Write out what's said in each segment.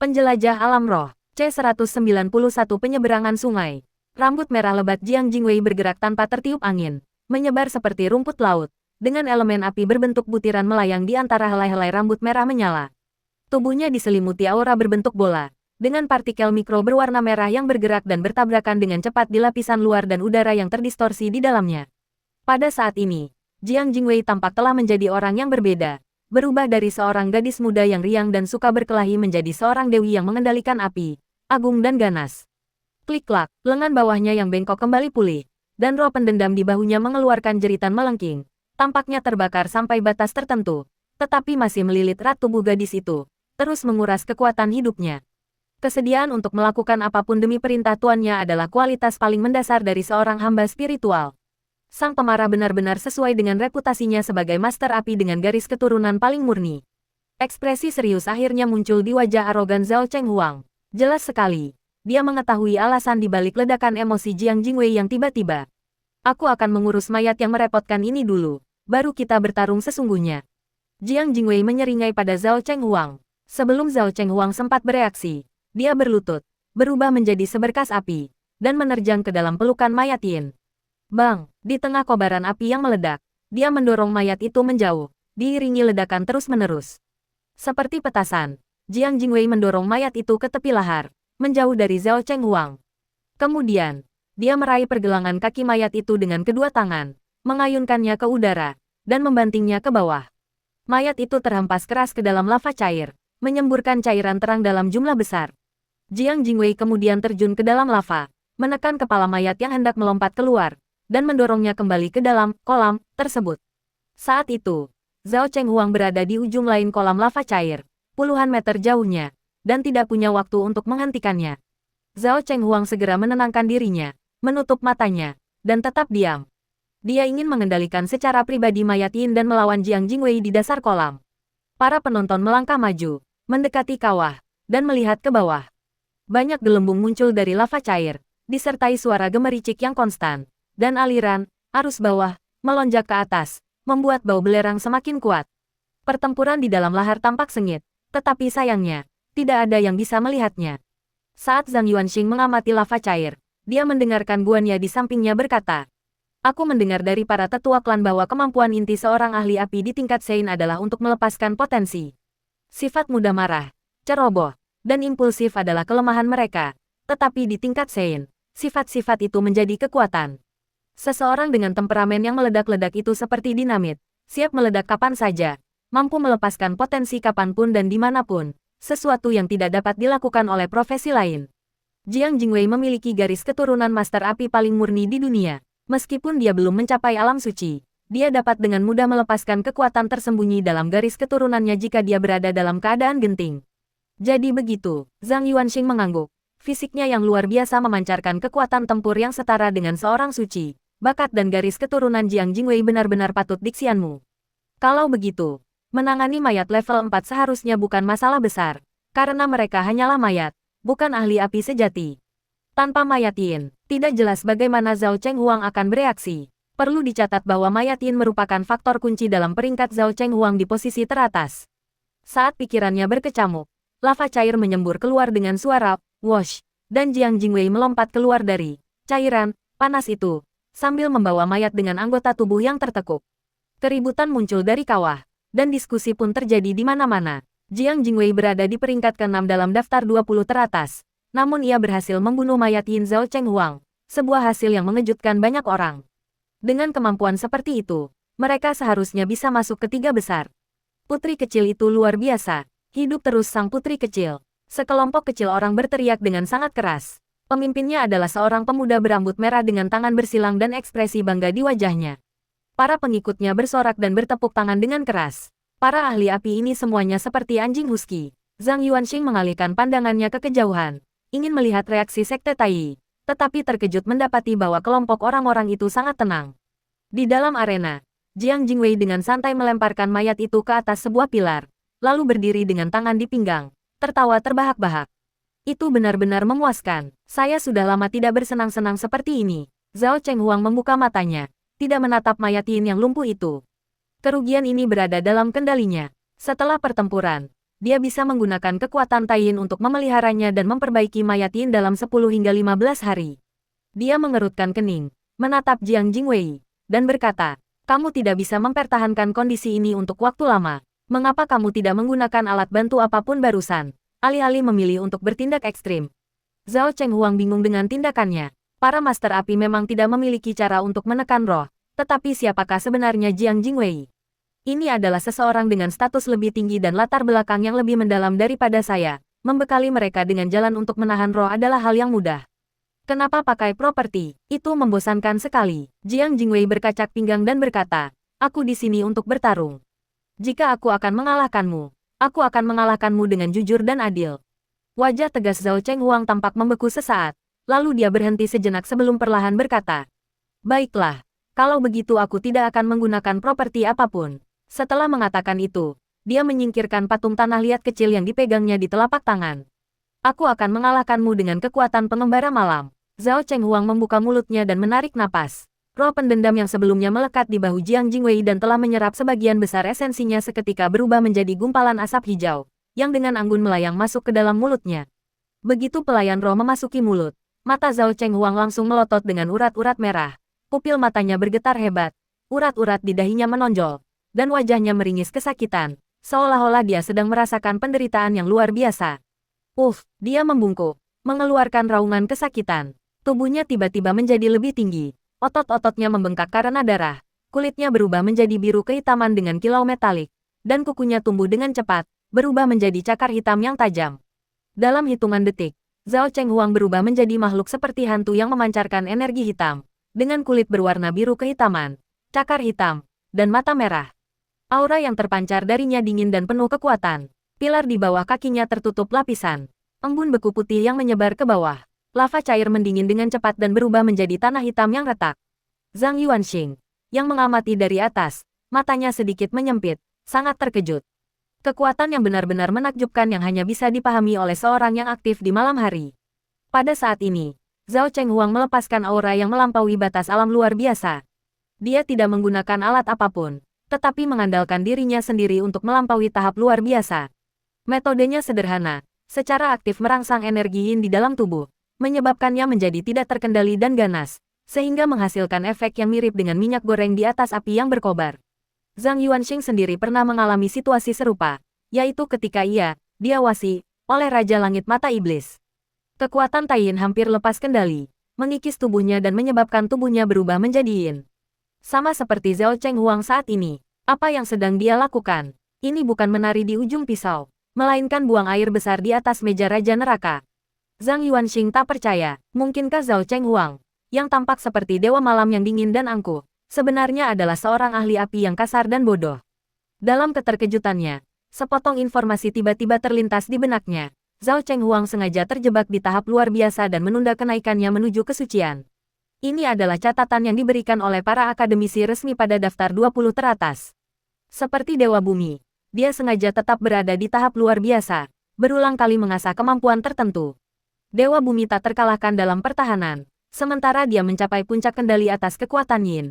Penjelajah alam roh, C191 penyeberangan sungai. Rambut merah lebat Jiang Jingwei bergerak tanpa tertiup angin, menyebar seperti rumput laut, dengan elemen api berbentuk butiran melayang di antara helai-helai rambut merah menyala. Tubuhnya diselimuti aura berbentuk bola, dengan partikel mikro berwarna merah yang bergerak dan bertabrakan dengan cepat di lapisan luar dan udara yang terdistorsi di dalamnya. Pada saat ini, Jiang Jingwei tampak telah menjadi orang yang berbeda, berubah dari seorang gadis muda yang riang dan suka berkelahi menjadi seorang dewi yang mengendalikan api, agung dan ganas. Klik-klak, lengan bawahnya yang bengkok kembali pulih, dan roh pendendam di bahunya mengeluarkan jeritan melengking. Tampaknya terbakar sampai batas tertentu, tetapi masih melilit erat tubuh gadis itu, terus menguras kekuatan hidupnya. Kesediaan untuk melakukan apapun demi perintah tuannya adalah kualitas paling mendasar dari seorang hamba spiritual. Sang pemarah benar-benar sesuai dengan reputasinya sebagai master api dengan garis keturunan paling murni. Ekspresi serius akhirnya muncul di wajah arogan Zhao Chenghuang. Jelas sekali, dia mengetahui alasan di balik ledakan emosi Jiang Jingwei yang tiba-tiba. Aku akan mengurus mayat yang merepotkan ini dulu, baru kita bertarung sesungguhnya. Jiang Jingwei menyeringai pada Zhao Chenghuang. Sebelum Zhao Chenghuang sempat bereaksi, dia berlutut, berubah menjadi seberkas api, dan menerjang ke dalam pelukan mayat Yin. Bang, di tengah kobaran api yang meledak, dia mendorong mayat itu menjauh, diiringi ledakan terus-menerus. Seperti petasan, Jiang Jingwei mendorong mayat itu ke tepi lahar, menjauh dari Zhao Chenghuang. Kemudian, dia meraih pergelangan kaki mayat itu dengan kedua tangan, mengayunkannya ke udara, dan membantingnya ke bawah. Mayat itu terhempas keras ke dalam lava cair, menyemburkan cairan terang dalam jumlah besar. Jiang Jingwei kemudian terjun ke dalam lava, menekan kepala mayat yang hendak melompat keluar, dan mendorongnya kembali ke dalam kolam tersebut. Saat itu, Zhao Chenghuang berada di ujung lain kolam lava cair, puluhan meter jauhnya, dan tidak punya waktu untuk menghentikannya. Zhao Chenghuang segera menenangkan dirinya, menutup matanya, dan tetap diam. Dia ingin mengendalikan secara pribadi mayat Yin dan melawan Jiang Jingwei di dasar kolam. Para penonton melangkah maju, mendekati kawah, dan melihat ke bawah. Banyak gelembung muncul dari lava cair, disertai suara gemericik yang konstan, dan aliran, arus bawah, melonjak ke atas, membuat bau belerang semakin kuat. Pertempuran di dalam lahar tampak sengit, tetapi sayangnya, tidak ada yang bisa melihatnya. Saat Zhang Yuanxing mengamati lava cair, dia mendengarkan guannya di sampingnya berkata, "Aku mendengar dari para tetua klan bahwa kemampuan inti seorang ahli api di tingkat Sein adalah untuk melepaskan potensi. Sifat mudah marah, ceroboh, dan impulsif adalah kelemahan mereka, tetapi di tingkat Sein, sifat-sifat itu menjadi kekuatan. Seseorang dengan temperamen yang meledak-ledak itu seperti dinamit, siap meledak kapan saja, mampu melepaskan potensi kapanpun dan dimanapun, sesuatu yang tidak dapat dilakukan oleh profesi lain. Jiang Jingwei memiliki garis keturunan master api paling murni di dunia. Meskipun dia belum mencapai alam suci, dia dapat dengan mudah melepaskan kekuatan tersembunyi dalam garis keturunannya jika dia berada dalam keadaan genting." Jadi begitu, Zhang Yuanxing mengangguk. Fisiknya yang luar biasa memancarkan kekuatan tempur yang setara dengan seorang suci. Bakat dan garis keturunan Jiang Jingwei benar-benar patut diksianmu. Kalau begitu, menangani mayat level 4 seharusnya bukan masalah besar, karena mereka hanyalah mayat, bukan ahli api sejati. Tanpa mayat Yin, tidak jelas bagaimana Zhao Chenghuang akan bereaksi. Perlu dicatat bahwa mayat Yin merupakan faktor kunci dalam peringkat Zhao Chenghuang di posisi teratas. Saat pikirannya berkecamuk, lava cair menyembur keluar dengan suara "wosh", dan Jiang Jingwei melompat keluar dari cairan panas itu, sambil membawa mayat dengan anggota tubuh yang tertekuk. Keributan muncul dari kawah, dan diskusi pun terjadi di mana-mana. Jiang Jingwei berada di peringkat ke-6 dalam daftar 20 teratas, namun ia berhasil membunuh mayat Yin Zhao Chenghuang, sebuah hasil yang mengejutkan banyak orang. Dengan kemampuan seperti itu, mereka seharusnya bisa masuk ke 3 besar. Putri kecil itu luar biasa, hidup terus sang putri kecil. Sekelompok kecil orang berteriak dengan sangat keras. Pemimpinnya adalah seorang pemuda berambut merah dengan tangan bersilang dan ekspresi bangga di wajahnya. Para pengikutnya bersorak dan bertepuk tangan dengan keras. Para ahli api ini semuanya seperti anjing husky. Zhang Yuanxing mengalihkan pandangannya ke kejauhan, ingin melihat reaksi sekte Tai, tetapi terkejut mendapati bahwa kelompok orang-orang itu sangat tenang. Di dalam arena, Jiang Jingwei dengan santai melemparkan mayat itu ke atas sebuah pilar, lalu berdiri dengan tangan di pinggang, tertawa terbahak-bahak. Itu benar-benar memuaskan. Saya sudah lama tidak bersenang-senang seperti ini. Zhao Chenghuang membuka matanya, tidak menatap mayat Yin yang lumpuh itu. Kerugian ini berada dalam kendalinya. Setelah pertempuran, dia bisa menggunakan kekuatan Taiyin untuk memeliharanya dan memperbaiki mayat Yin dalam 10 hingga 15 hari. Dia mengerutkan kening, menatap Jiang Jingwei, dan berkata, kamu tidak bisa mempertahankan kondisi ini untuk waktu lama. Mengapa kamu tidak menggunakan alat bantu apapun barusan, alih-alih memilih untuk bertindak ekstrim? Zhao Chenghuang bingung dengan tindakannya. Para Master Api memang tidak memiliki cara untuk menekan roh, tetapi siapakah sebenarnya Jiang Jingwei? Ini adalah seseorang dengan status lebih tinggi dan latar belakang yang lebih mendalam daripada saya. Membekali mereka dengan jalan untuk menahan roh adalah hal yang mudah. Kenapa pakai properti? Itu membosankan sekali. Jiang Jingwei berkacak pinggang dan berkata, aku di sini untuk bertarung. Jika aku akan mengalahkanmu, aku akan mengalahkanmu dengan jujur dan adil. Wajah tegas Zhao Chenghuang tampak membeku sesaat, lalu dia berhenti sejenak sebelum perlahan berkata, baiklah, kalau begitu aku tidak akan menggunakan properti apapun. Setelah mengatakan itu, dia menyingkirkan patung tanah liat kecil yang dipegangnya di telapak tangan. Aku akan mengalahkanmu dengan kekuatan pengembara malam. Zhao Chenghuang membuka mulutnya dan menarik napas. Roh pendendam yang sebelumnya melekat di bahu Jiang Jingwei dan telah menyerap sebagian besar esensinya seketika berubah menjadi gumpalan asap hijau, yang dengan anggun melayang masuk ke dalam mulutnya. Begitu pelayan roh memasuki mulut, mata Zhao Chenghuang langsung melotot dengan urat-urat merah. Pupil matanya bergetar hebat, urat-urat di dahinya menonjol, dan wajahnya meringis kesakitan, seolah-olah dia sedang merasakan penderitaan yang luar biasa. Dia membungkuk, mengeluarkan raungan kesakitan. Tubuhnya tiba-tiba menjadi lebih tinggi, otot-ototnya membengkak karena darah, kulitnya berubah menjadi biru kehitaman dengan kilau metalik, dan kukunya tumbuh dengan cepat, berubah menjadi cakar hitam yang tajam. Dalam hitungan detik, Zhao Chenghuang berubah menjadi makhluk seperti hantu yang memancarkan energi hitam, dengan kulit berwarna biru kehitaman, cakar hitam, dan mata merah. Aura yang terpancar darinya dingin dan penuh kekuatan. Pilar di bawah kakinya tertutup lapisan embun beku putih yang menyebar ke bawah. Lava cair mendingin dengan cepat dan berubah menjadi tanah hitam yang retak. Zhang Yuanxing, yang mengamati dari atas, matanya sedikit menyempit, sangat terkejut. Kekuatan yang benar-benar menakjubkan yang hanya bisa dipahami oleh seorang yang aktif di malam hari. Pada saat ini, Zhao Chenghuang melepaskan aura yang melampaui batas alam luar biasa. Dia tidak menggunakan alat apapun, tetapi mengandalkan dirinya sendiri untuk melampaui tahap luar biasa. Metodenya sederhana, secara aktif merangsang energi yin di dalam tubuh, menyebabkannya menjadi tidak terkendali dan ganas, sehingga menghasilkan efek yang mirip dengan minyak goreng di atas api yang berkobar. Zhang Yuanxing sendiri pernah mengalami situasi serupa, yaitu ketika ia diawasi oleh Raja Langit Mata Iblis. Kekuatan Taiyin hampir lepas kendali, mengikis tubuhnya dan menyebabkan tubuhnya berubah menjadi yin. Sama seperti Zhao Chenghuang saat ini, apa yang sedang dia lakukan? Ini bukan menari di ujung pisau, melainkan buang air besar di atas meja Raja Neraka. Zhang Yuanxing tak percaya, mungkinkah Zhao Chenghuang, yang tampak seperti dewa malam yang dingin dan angkuh, sebenarnya adalah seorang ahli api yang kasar dan bodoh. Dalam keterkejutannya, sepotong informasi tiba-tiba terlintas di benaknya. Zhao Chenghuang sengaja terjebak di tahap luar biasa dan menunda kenaikannya menuju kesucian. Ini adalah catatan yang diberikan oleh para akademisi resmi pada daftar 20 teratas. Seperti Dewa Bumi, dia sengaja tetap berada di tahap luar biasa, berulang kali mengasah kemampuan tertentu. Dewa Bumi tak terkalahkan dalam pertahanan, sementara dia mencapai puncak kendali atas kekuatan Yin.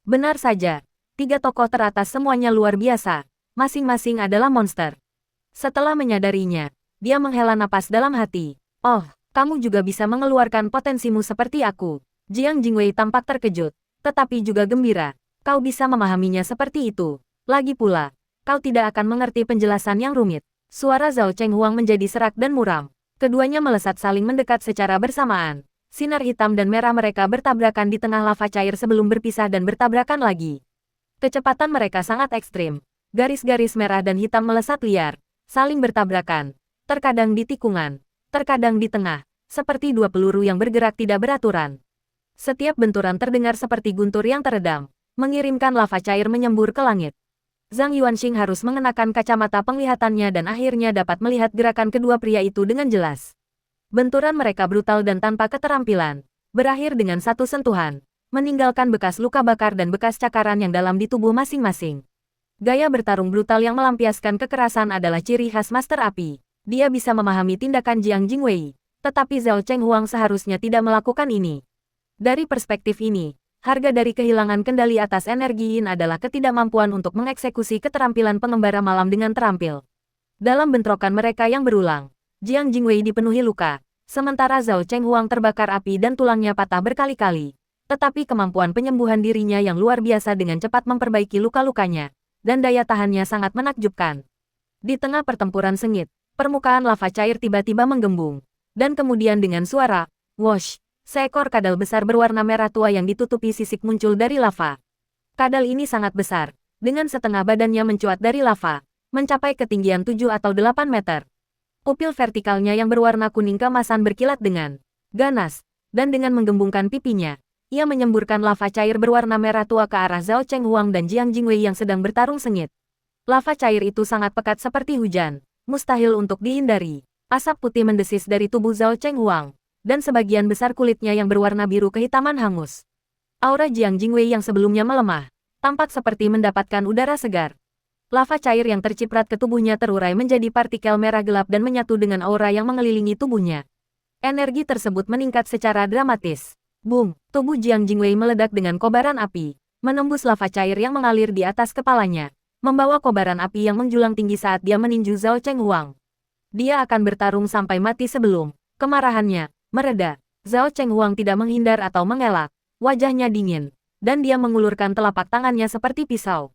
Benar saja, 3 tokoh teratas semuanya luar biasa, masing-masing adalah monster. Setelah menyadarinya, dia menghela napas dalam hati. Oh, kamu juga bisa mengeluarkan potensimu seperti aku. Jiang Jingwei tampak terkejut, tetapi juga gembira. Kau bisa memahaminya seperti itu. Lagi pula, kau tidak akan mengerti penjelasan yang rumit. Suara Zhao Chenghuang menjadi serak dan muram. Keduanya melesat saling mendekat secara bersamaan. Sinar hitam dan merah mereka bertabrakan di tengah lava cair sebelum berpisah dan bertabrakan lagi. Kecepatan mereka sangat ekstrim. Garis-garis merah dan hitam melesat liar, saling bertabrakan. Terkadang di tikungan, terkadang di tengah, seperti 2 peluru yang bergerak tidak beraturan. Setiap benturan terdengar seperti guntur yang teredam, mengirimkan lava cair menyembur ke langit. Zhang Yuanxing harus mengenakan kacamata penglihatannya dan akhirnya dapat melihat gerakan kedua pria itu dengan jelas. Benturan mereka brutal dan tanpa keterampilan, berakhir dengan satu sentuhan, meninggalkan bekas luka bakar dan bekas cakaran yang dalam di tubuh masing-masing. Gaya bertarung brutal yang melampiaskan kekerasan adalah ciri khas Master Api. Dia bisa memahami tindakan Jiang Jingwei, tetapi Zhao Chenghuang seharusnya tidak melakukan ini. Dari perspektif ini, harga dari kehilangan kendali atas energi Yin adalah ketidakmampuan untuk mengeksekusi keterampilan pengembara malam dengan terampil. Dalam bentrokan mereka yang berulang, Jiang Jingwei dipenuhi luka, sementara Zhao Chenghuang terbakar api dan tulangnya patah berkali-kali. Tetapi kemampuan penyembuhan dirinya yang luar biasa dengan cepat memperbaiki luka-lukanya, dan daya tahannya sangat menakjubkan. Di tengah pertempuran sengit, permukaan lava cair tiba-tiba menggembung, dan kemudian dengan suara "wosh", seekor kadal besar berwarna merah tua yang ditutupi sisik muncul dari lava. Kadal ini sangat besar, dengan setengah badannya mencuat dari lava, mencapai ketinggian 7 atau 8 meter. Pupil vertikalnya yang berwarna kuning keemasan berkilat dengan ganas, dan dengan menggembungkan pipinya, ia menyemburkan lava cair berwarna merah tua ke arah Zhao Chenghuang dan Jiang Jingwei yang sedang bertarung sengit. Lava cair itu sangat pekat seperti hujan, mustahil untuk dihindari. Asap putih mendesis dari tubuh Zhao Chenghuang, dan sebagian besar kulitnya yang berwarna biru kehitaman hangus. Aura Jiang Jingwei yang sebelumnya melemah, tampak seperti mendapatkan udara segar. Lava cair yang terciprat ke tubuhnya terurai menjadi partikel merah gelap dan menyatu dengan aura yang mengelilingi tubuhnya. Energi tersebut meningkat secara dramatis. Boom! Tubuh Jiang Jingwei meledak dengan kobaran api, menembus lava cair yang mengalir di atas kepalanya, membawa kobaran api yang menjulang tinggi saat dia meninju Zhao Chenghuang. Dia akan bertarung sampai mati sebelum kemarahannya mereda. Zhao Chenghuang tidak menghindar atau mengelak, wajahnya dingin, dan dia mengulurkan telapak tangannya seperti pisau.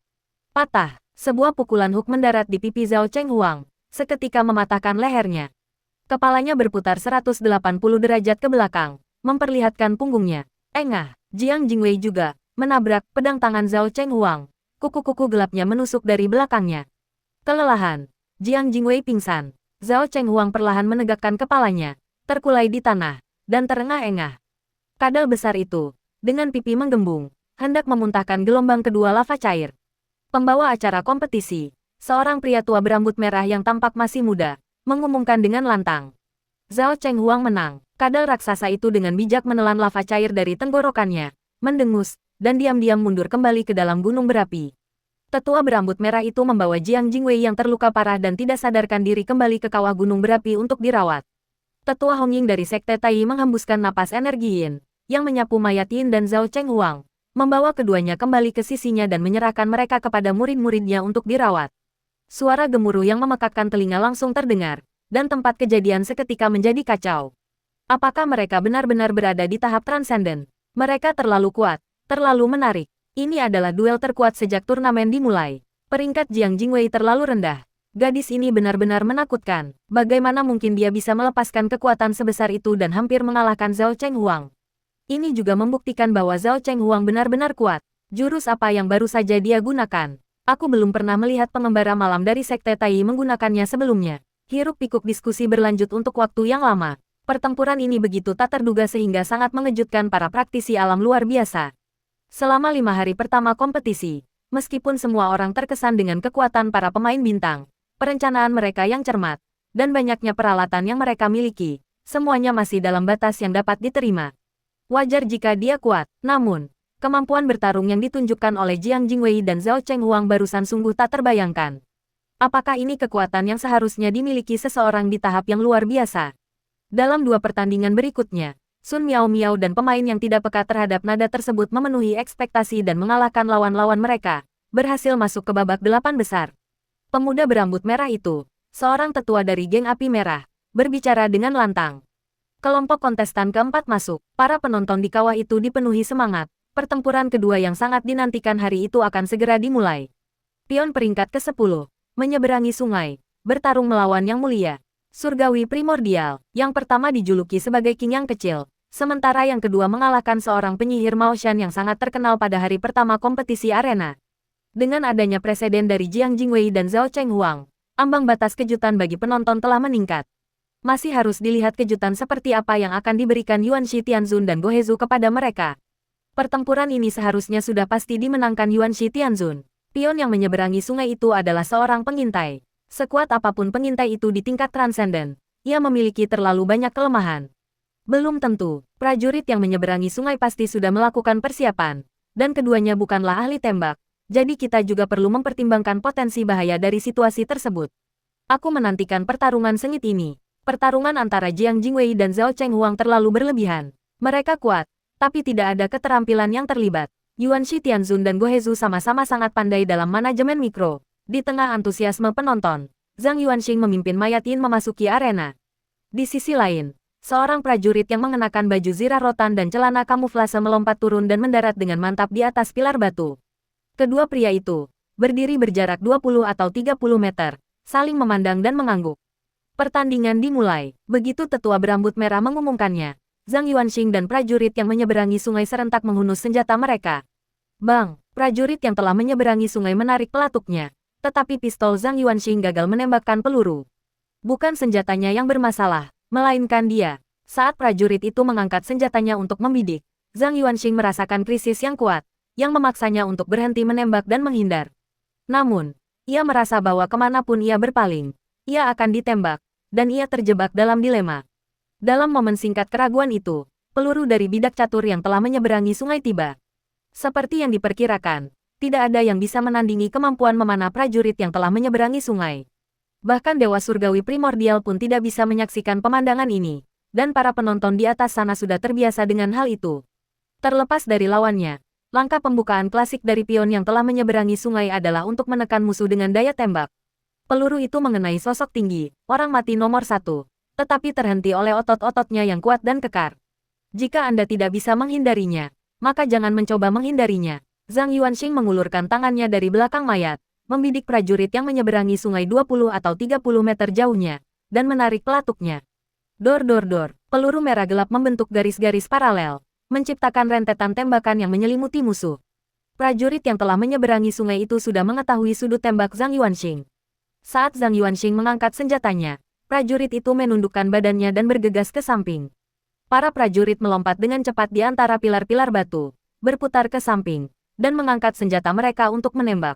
Patah! Sebuah pukulan hook mendarat di pipi Zhao Chenghuang, seketika mematahkan lehernya. Kepalanya berputar 180 derajat ke belakang, memperlihatkan punggungnya. Engah, Jiang Jingwei juga menabrak pedang tangan Zhao Chenghuang. Kuku-kuku gelapnya menusuk dari belakangnya. Kelelahan, Jiang Jingwei pingsan. Zhao Chenghuang perlahan menegakkan kepalanya, terkulai di tanah, dan terengah-engah. Kadal besar itu, dengan pipi menggembung, hendak memuntahkan gelombang kedua lava cair. Pembawa acara kompetisi, seorang pria tua berambut merah yang tampak masih muda, mengumumkan dengan lantang. Zhao Chenghuang menang. Kadal raksasa itu dengan bijak menelan lava cair dari tenggorokannya, mendengus, dan diam-diam mundur kembali ke dalam gunung berapi. Tetua berambut merah itu membawa Jiang Jingwei yang terluka parah dan tidak sadarkan diri kembali ke kawah gunung berapi untuk dirawat. Tetua Hongying dari Sekte Tai menghembuskan napas energi Yin, yang menyapu mayat Yin dan Zhao Chenghuang, membawa keduanya kembali ke sisinya dan menyerahkan mereka kepada murid-muridnya untuk dirawat. Suara gemuruh yang memekakkan telinga langsung terdengar, dan tempat kejadian seketika menjadi kacau. Apakah mereka benar-benar berada di tahap transenden? Mereka terlalu kuat, terlalu menarik. Ini adalah duel terkuat sejak turnamen dimulai. Peringkat Jiang Jingwei terlalu rendah. Gadis ini benar-benar menakutkan. Bagaimana mungkin dia bisa melepaskan kekuatan sebesar itu dan hampir mengalahkan Zhao Chenghuang? Ini juga membuktikan bahwa Zhao Chenghuang benar-benar kuat. Jurus apa yang baru saja dia gunakan? Aku belum pernah melihat pengembara malam dari Sekte Tai menggunakannya sebelumnya. Hiruk-pikuk diskusi berlanjut untuk waktu yang lama. Pertempuran ini begitu tak terduga sehingga sangat mengejutkan para praktisi alam luar biasa. Selama 5 hari pertama kompetisi, meskipun semua orang terkesan dengan kekuatan para pemain bintang, perencanaan mereka yang cermat, dan banyaknya peralatan yang mereka miliki, semuanya masih dalam batas yang dapat diterima. Wajar jika dia kuat, namun, kemampuan bertarung yang ditunjukkan oleh Jiang Jingwei dan Zhao Chenghuang barusan sungguh tak terbayangkan. Apakah ini kekuatan yang seharusnya dimiliki seseorang di tahap yang luar biasa? Dalam 2 pertandingan berikutnya, Sun Miao Miao dan pemain yang tidak peka terhadap nada tersebut memenuhi ekspektasi dan mengalahkan lawan-lawan mereka, berhasil masuk ke babak 8 besar. Pemuda berambut merah itu, seorang tetua dari geng api merah, berbicara dengan lantang. Kelompok kontestan keempat masuk, para penonton di kawah itu dipenuhi semangat, pertempuran kedua yang sangat dinantikan hari itu akan segera dimulai. Pion peringkat ke-10, menyeberangi sungai, bertarung melawan yang mulia. Surgawi primordial, yang pertama dijuluki sebagai King yang kecil, sementara yang kedua mengalahkan seorang penyihir Maoshan yang sangat terkenal pada hari pertama kompetisi arena. Dengan adanya preseden dari Jiang Jingwei dan Zhao Chenghuang, ambang batas kejutan bagi penonton telah meningkat. Masih harus dilihat kejutan seperti apa yang akan diberikan Yuanshi Tianzun dan Gohezu kepada mereka. Pertempuran ini seharusnya sudah pasti dimenangkan Yuanshi Tianzun. Pion yang menyeberangi sungai itu adalah seorang pengintai. Sekuat apapun pengintai itu di tingkat transenden, ia memiliki terlalu banyak kelemahan. Belum tentu, prajurit yang menyeberangi sungai pasti sudah melakukan persiapan, dan keduanya bukanlah ahli tembak, jadi kita juga perlu mempertimbangkan potensi bahaya dari situasi tersebut. Aku menantikan pertarungan sengit ini. Pertarungan antara Jiang Jingwei dan Zhao Chenghuang terlalu berlebihan. Mereka kuat, tapi tidak ada keterampilan yang terlibat. Yuanshi Tianzun dan Gohezu sama-sama sangat pandai dalam manajemen mikro. Di tengah antusiasme penonton, Zhang Yuanxing memimpin mayat Yin memasuki arena. Di sisi lain, seorang prajurit yang mengenakan baju zirah rotan dan celana kamuflase melompat turun dan mendarat dengan mantap di atas pilar batu. Kedua pria itu berdiri berjarak 20 atau 30 meter, saling memandang dan mengangguk. Pertandingan dimulai. Begitu tetua berambut merah mengumumkannya, Zhang Yuanxing dan prajurit yang menyeberangi sungai serentak menghunus senjata mereka. Bang! Prajurit yang telah menyeberangi sungai menarik pelatuknya, tetapi pistol Zhang Yuanxing gagal menembakkan peluru. Bukan senjatanya yang bermasalah, melainkan dia. Saat prajurit itu mengangkat senjatanya untuk membidik, Zhang Yuanxing merasakan krisis yang kuat, yang memaksanya untuk berhenti menembak dan menghindar. Namun, ia merasa bahwa kemanapun ia berpaling, ia akan ditembak, dan ia terjebak dalam dilema. Dalam momen singkat keraguan itu, peluru dari bidak catur yang telah menyeberangi sungai tiba. Seperti yang diperkirakan, tidak ada yang bisa menandingi kemampuan memanah prajurit yang telah menyeberangi sungai. Bahkan Dewa Surgawi Primordial pun tidak bisa menyaksikan pemandangan ini, dan para penonton di atas sana sudah terbiasa dengan hal itu. Terlepas dari lawannya, langkah pembukaan klasik dari pion yang telah menyeberangi sungai adalah untuk menekan musuh dengan daya tembak. Peluru itu mengenai sosok tinggi, orang mati nomor 1, tetapi terhenti oleh otot-ototnya yang kuat dan kekar. Jika Anda tidak bisa menghindarinya, maka jangan mencoba menghindarinya. Zhang Yuanxing mengulurkan tangannya dari belakang mayat, membidik prajurit yang menyeberangi sungai 20 atau 30 meter jauhnya, dan menarik pelatuknya. Dor dor dor, peluru merah gelap membentuk garis-garis paralel, menciptakan rentetan tembakan yang menyelimuti musuh. Prajurit yang telah menyeberangi sungai itu sudah mengetahui sudut tembak Zhang Yuanxing. Saat Zhang Yuanxing mengangkat senjatanya, prajurit itu menundukkan badannya dan bergegas ke samping. Para prajurit melompat dengan cepat di antara pilar-pilar batu, berputar ke samping, dan mengangkat senjata mereka untuk menembak.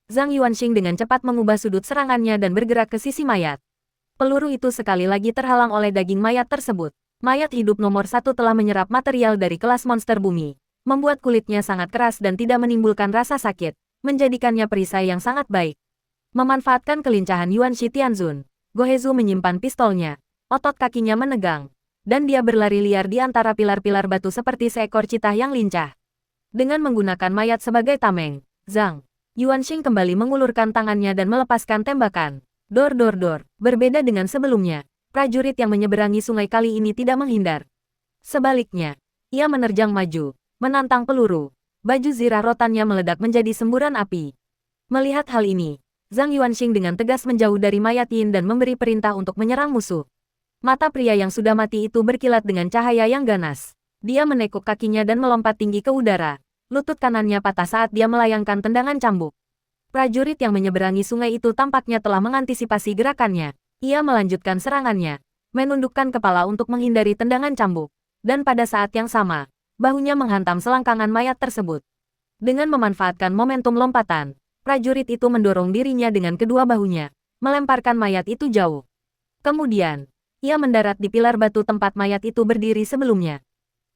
Zhang Yuanxing dengan cepat mengubah sudut serangannya dan bergerak ke sisi mayat. Peluru itu sekali lagi terhalang oleh daging mayat tersebut. Mayat hidup nomor 1 telah menyerap material dari kelas monster bumi, membuat kulitnya sangat keras dan tidak menimbulkan rasa sakit, menjadikannya perisai yang sangat baik. Memanfaatkan kelincahan Yuanxi Tianzun, Gohezu menyimpan pistolnya, otot kakinya menegang, dan dia berlari liar di antara pilar-pilar batu seperti seekor citah yang lincah. Dengan menggunakan mayat sebagai tameng, Zhang Yuanxing kembali mengulurkan tangannya dan melepaskan tembakan. Dor dor dor, berbeda dengan sebelumnya, prajurit yang menyeberangi sungai kali ini tidak menghindar. Sebaliknya, ia menerjang maju, menantang peluru. Baju zirah rotannya meledak menjadi semburan api. Melihat hal ini, Zhang Yuanxing dengan tegas menjauh dari mayat Yin dan memberi perintah untuk menyerang musuh. Mata pria yang sudah mati itu berkilat dengan cahaya yang ganas. Dia menekuk kakinya dan melompat tinggi ke udara. Lutut kanannya patah saat dia melayangkan tendangan cambuk. Prajurit yang menyeberangi sungai itu tampaknya telah mengantisipasi gerakannya. Ia melanjutkan serangannya, menundukkan kepala untuk menghindari tendangan cambuk. Dan pada saat yang sama, bahunya menghantam selangkangan mayat tersebut. Dengan memanfaatkan momentum lompatan, prajurit itu mendorong dirinya dengan kedua bahunya, melemparkan mayat itu jauh. Kemudian, ia mendarat di pilar batu tempat mayat itu berdiri sebelumnya.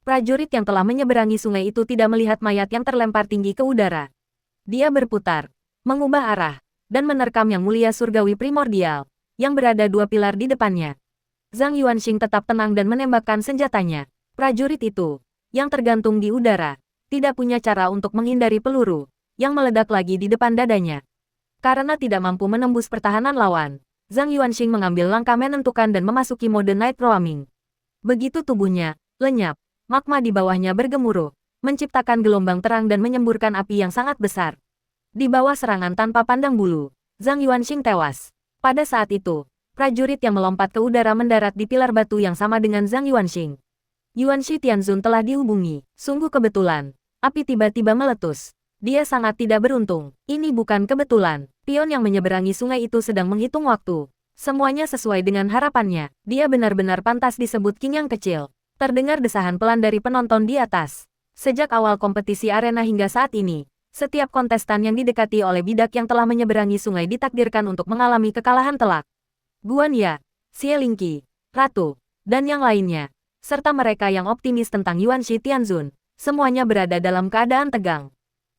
Prajurit yang telah menyeberangi sungai itu tidak melihat mayat yang terlempar tinggi ke udara. Dia berputar, mengubah arah, dan menerkam Yang Mulia Surgawi Primordial, yang berada 2 pilar di depannya. Zhang Yuanxing tetap tenang dan menembakkan senjatanya. Prajurit itu, yang tergantung di udara, tidak punya cara untuk menghindari peluru, yang meledak lagi di depan dadanya. Karena tidak mampu menembus pertahanan lawan, Zhang Yuanxing mengambil langkah menentukan dan memasuki mode Night Roaming. Begitu tubuhnya lenyap, magma di bawahnya bergemuruh, menciptakan gelombang terang dan menyemburkan api yang sangat besar. Di bawah serangan tanpa pandang bulu, Zhang Yuanxing tewas. Pada saat itu, prajurit yang melompat ke udara mendarat di pilar batu yang sama dengan Zhang Yuanxing. Yuanxi Tianzun telah dihubungi. Sungguh kebetulan, api tiba-tiba meletus. Dia sangat tidak beruntung. Ini bukan kebetulan. Pion yang menyeberangi sungai itu sedang menghitung waktu. Semuanya sesuai dengan harapannya. Dia benar-benar pantas disebut King yang kecil. Terdengar desahan pelan dari penonton di atas. Sejak awal kompetisi arena hingga saat ini, setiap kontestan yang didekati oleh bidak yang telah menyeberangi sungai ditakdirkan untuk mengalami kekalahan telak. Guan Ya, Xie Lingqi, Ratu, dan yang lainnya, serta mereka yang optimis tentang Yuanxi Tianzun, semuanya berada dalam keadaan tegang.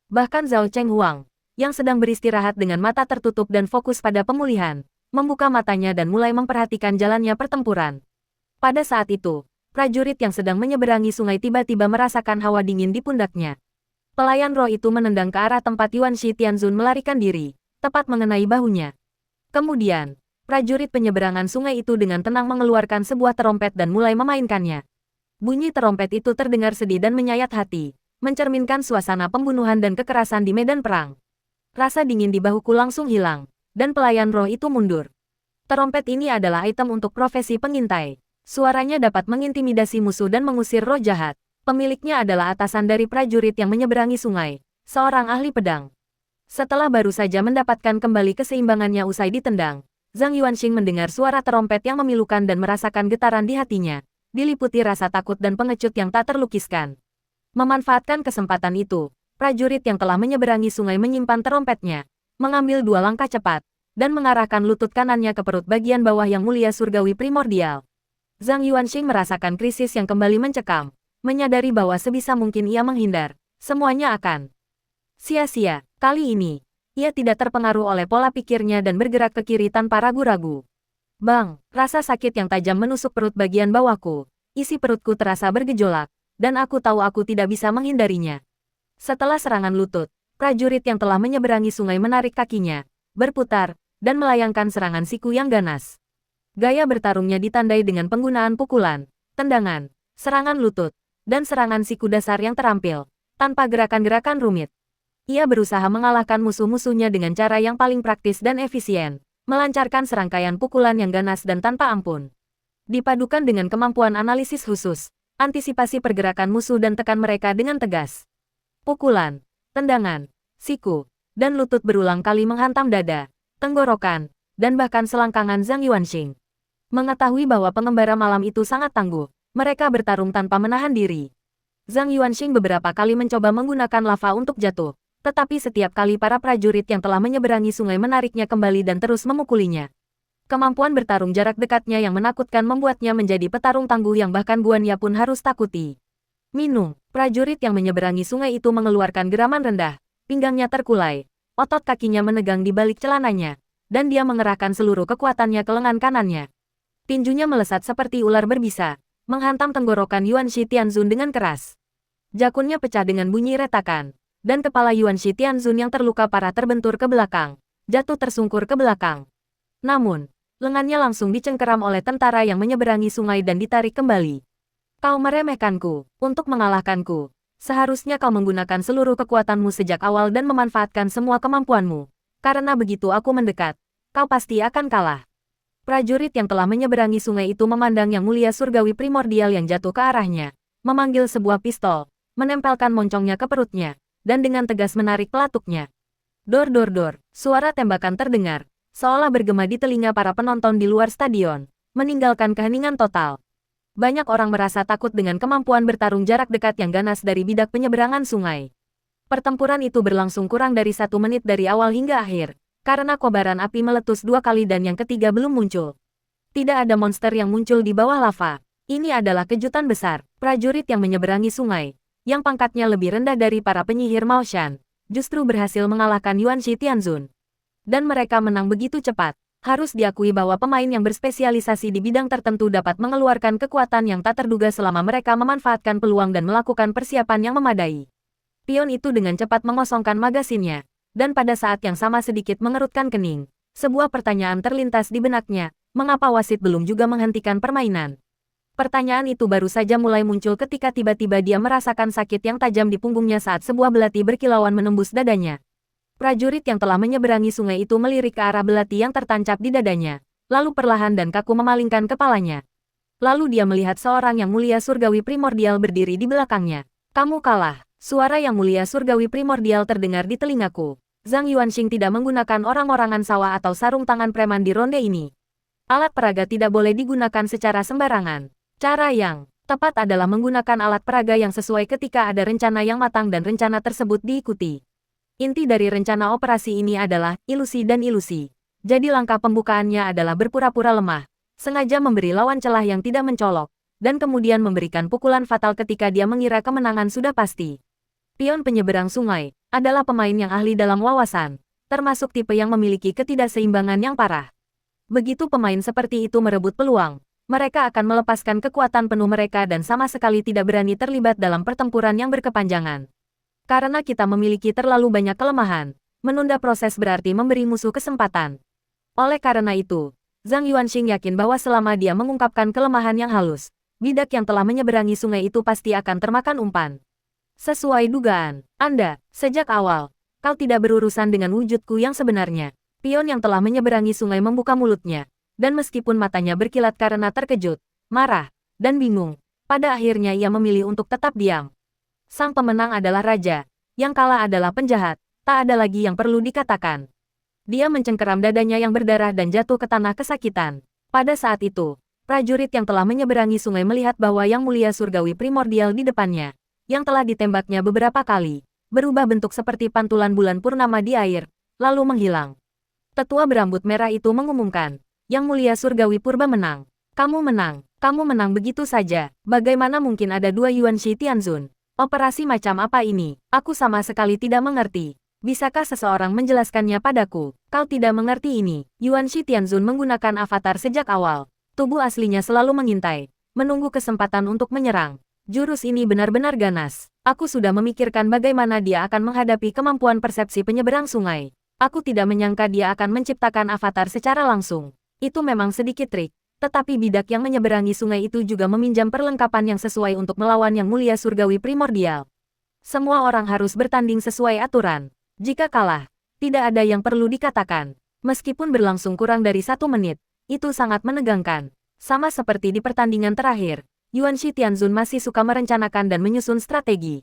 Bahkan Zhao Chenghuang, yang sedang beristirahat dengan mata tertutup dan fokus pada pemulihan, membuka matanya dan mulai memperhatikan jalannya pertempuran. Pada saat itu, prajurit yang sedang menyeberangi sungai tiba-tiba merasakan hawa dingin di pundaknya. Pelayan roh itu menendang ke arah tempat Yuanxi Tianzun melarikan diri, tepat mengenai bahunya. Kemudian, Prajurit penyeberangan sungai itu dengan tenang mengeluarkan sebuah terompet dan mulai memainkannya. Bunyi terompet itu terdengar sedih dan menyayat hati, mencerminkan suasana pembunuhan dan kekerasan di medan perang. Rasa dingin di bahuku langsung hilang, dan pelayan roh itu mundur. Terompet ini adalah item untuk profesi pengintai. Suaranya dapat mengintimidasi musuh dan mengusir roh jahat. Pemiliknya adalah atasan dari prajurit yang menyeberangi sungai, seorang ahli pedang. Setelah baru saja mendapatkan kembali keseimbangannya usai ditendang, Zhang Yuanxing mendengar suara terompet yang memilukan dan merasakan getaran di hatinya, diliputi rasa takut dan pengecut yang tak terlukiskan. Memanfaatkan kesempatan itu, prajurit yang telah menyeberangi sungai menyimpan terompetnya, mengambil 2 langkah cepat, dan mengarahkan lutut kanannya ke perut bagian bawah yang mulia surgawi primordial. Zhang Yuanxing merasakan krisis yang kembali mencekam, menyadari bahwa sebisa mungkin ia menghindar, semuanya akan sia-sia. Kali ini, ia tidak terpengaruh oleh pola pikirnya dan bergerak ke kiri tanpa ragu-ragu. Bang, rasa sakit yang tajam menusuk perut bagian bawahku, isi perutku terasa bergejolak, dan aku tahu aku tidak bisa menghindarinya. Setelah serangan lutut, prajurit yang telah menyeberangi sungai menarik kakinya, berputar, dan melayangkan serangan siku yang ganas. Gaya bertarungnya ditandai dengan penggunaan pukulan, tendangan, serangan lutut, dan serangan siku dasar yang terampil, tanpa gerakan-gerakan rumit. Ia berusaha mengalahkan musuh-musuhnya dengan cara yang paling praktis dan efisien, melancarkan serangkaian pukulan yang ganas dan tanpa ampun. Dipadukan dengan kemampuan analisis khusus, antisipasi pergerakan musuh dan tekan mereka dengan tegas. Pukulan, tendangan, siku, dan lutut berulang kali menghantam dada, tenggorokan, dan bahkan selangkangan Zhang Yuanxing. Mengetahui bahwa pengembara malam itu sangat tangguh, mereka bertarung tanpa menahan diri. Zhang Yuanxing beberapa kali mencoba menggunakan lava untuk jatuh, tetapi setiap kali para prajurit yang telah menyeberangi sungai menariknya kembali dan terus memukulinya. Kemampuan bertarung jarak dekatnya yang menakutkan membuatnya menjadi petarung tangguh yang bahkan Guan Ya pun harus takuti. Minung, prajurit yang menyeberangi sungai itu mengeluarkan geraman rendah, pinggangnya terkulai, otot kakinya menegang di balik celananya, dan dia mengerahkan seluruh kekuatannya ke lengan kanannya. Tinjunya melesat seperti ular berbisa, menghantam tenggorokan Yuanshi Tianzun dengan keras. Jakunnya pecah dengan bunyi retakan, dan kepala Yuanshi Tianzun yang terluka parah terbentur ke belakang, jatuh tersungkur ke belakang. Namun, lengannya langsung dicengkeram oleh tentara yang menyeberangi sungai dan ditarik kembali. Kau meremehkanku, untuk mengalahkanku. Seharusnya kau menggunakan seluruh kekuatanmu sejak awal dan memanfaatkan semua kemampuanmu. Karena begitu aku mendekat, kau pasti akan kalah. Prajurit yang telah menyeberangi sungai itu memandang yang mulia surgawi primordial yang jatuh ke arahnya, memanggil sebuah pistol, menempelkan moncongnya ke perutnya, dan dengan tegas menarik pelatuknya. Dor dor dor, suara tembakan terdengar, seolah bergema di telinga para penonton di luar stadion, meninggalkan keheningan total. Banyak orang merasa takut dengan kemampuan bertarung jarak dekat yang ganas dari bidak penyeberangan sungai. Pertempuran itu berlangsung kurang dari 1 menit dari awal hingga akhir, karena kobaran api meletus 2 kali dan yang ketiga belum muncul. Tidak ada monster yang muncul di bawah lava. Ini adalah kejutan besar. Prajurit yang menyeberangi sungai, yang pangkatnya lebih rendah dari para penyihir Maoshan, justru berhasil mengalahkan Yuanshi Tianzun. Dan mereka menang begitu cepat. Harus diakui bahwa pemain yang berspesialisasi di bidang tertentu dapat mengeluarkan kekuatan yang tak terduga selama mereka memanfaatkan peluang dan melakukan persiapan yang memadai. Pion itu dengan cepat mengosongkan magasinnya, dan pada saat yang sama sedikit mengerutkan kening. Sebuah pertanyaan terlintas di benaknya, mengapa wasit belum juga menghentikan permainan? Pertanyaan itu baru saja mulai muncul ketika tiba-tiba dia merasakan sakit yang tajam di punggungnya saat sebuah belati berkilauan menembus dadanya. Prajurit yang telah menyeberangi sungai itu melirik ke arah belati yang tertancap di dadanya, lalu perlahan dan kaku memalingkan kepalanya. Lalu dia melihat seorang yang mulia surgawi primordial berdiri di belakangnya. Kamu kalah. Suara yang mulia surgawi primordial terdengar di telingaku. Zhang Yuanxing tidak menggunakan orang-orangan sawah atau sarung tangan preman di ronde ini. Alat peraga tidak boleh digunakan secara sembarangan. Cara yang tepat adalah menggunakan alat peraga yang sesuai ketika ada rencana yang matang dan rencana tersebut diikuti. Inti dari rencana operasi ini adalah ilusi dan ilusi. Jadi langkah pembukaannya adalah berpura-pura lemah, sengaja memberi lawan celah yang tidak mencolok, dan kemudian memberikan pukulan fatal ketika dia mengira kemenangan sudah pasti. Pion penyeberang sungai adalah pemain yang ahli dalam wawasan, termasuk tipe yang memiliki ketidakseimbangan yang parah. Begitu pemain seperti itu merebut peluang, mereka akan melepaskan kekuatan penuh mereka dan sama sekali tidak berani terlibat dalam pertempuran yang berkepanjangan. Karena kita memiliki terlalu banyak kelemahan, menunda proses berarti memberi musuh kesempatan. Oleh karena itu, Zhang Yuanxing yakin bahwa selama dia mengungkapkan kelemahan yang halus, bidak yang telah menyeberangi sungai itu pasti akan termakan umpan. Sesuai dugaan, Anda, sejak awal, kau tidak berurusan dengan wujudku yang sebenarnya. Pion yang telah menyeberangi sungai membuka mulutnya, dan meskipun matanya berkilat karena terkejut, marah, dan bingung, pada akhirnya ia memilih untuk tetap diam. Sang pemenang adalah raja, yang kalah adalah penjahat, tak ada lagi yang perlu dikatakan. Dia mencengkeram dadanya yang berdarah dan jatuh ke tanah kesakitan. Pada saat itu, prajurit yang telah menyeberangi sungai melihat bahwa Yang Mulia Surgawi Primordial di depannya, yang telah ditembaknya beberapa kali, berubah bentuk seperti pantulan bulan purnama di air, lalu menghilang. Tetua berambut merah itu mengumumkan, Yang Mulia Surgawi Purba menang. Kamu menang begitu saja. Bagaimana mungkin ada dua Yuanshi Tianzun? Operasi macam apa ini? Aku sama sekali tidak mengerti. Bisakah seseorang menjelaskannya padaku? Kau tidak mengerti ini. Yuanshi Tianzun menggunakan avatar sejak awal. Tubuh aslinya selalu mengintai, menunggu kesempatan untuk menyerang. Jurus ini benar-benar ganas. Aku sudah memikirkan bagaimana dia akan menghadapi kemampuan persepsi penyeberang sungai. Aku tidak menyangka dia akan menciptakan avatar secara langsung. Itu memang sedikit trik. Tetapi bidak yang menyeberangi sungai itu juga meminjam perlengkapan yang sesuai untuk melawan Yang Mulia Surgawi Primordial. Semua orang harus bertanding sesuai aturan. Jika kalah, tidak ada yang perlu dikatakan. Meskipun berlangsung kurang dari 1 menit, itu sangat menegangkan. Sama seperti di pertandingan terakhir, Yuanshi Tianzun masih suka merencanakan dan menyusun strategi.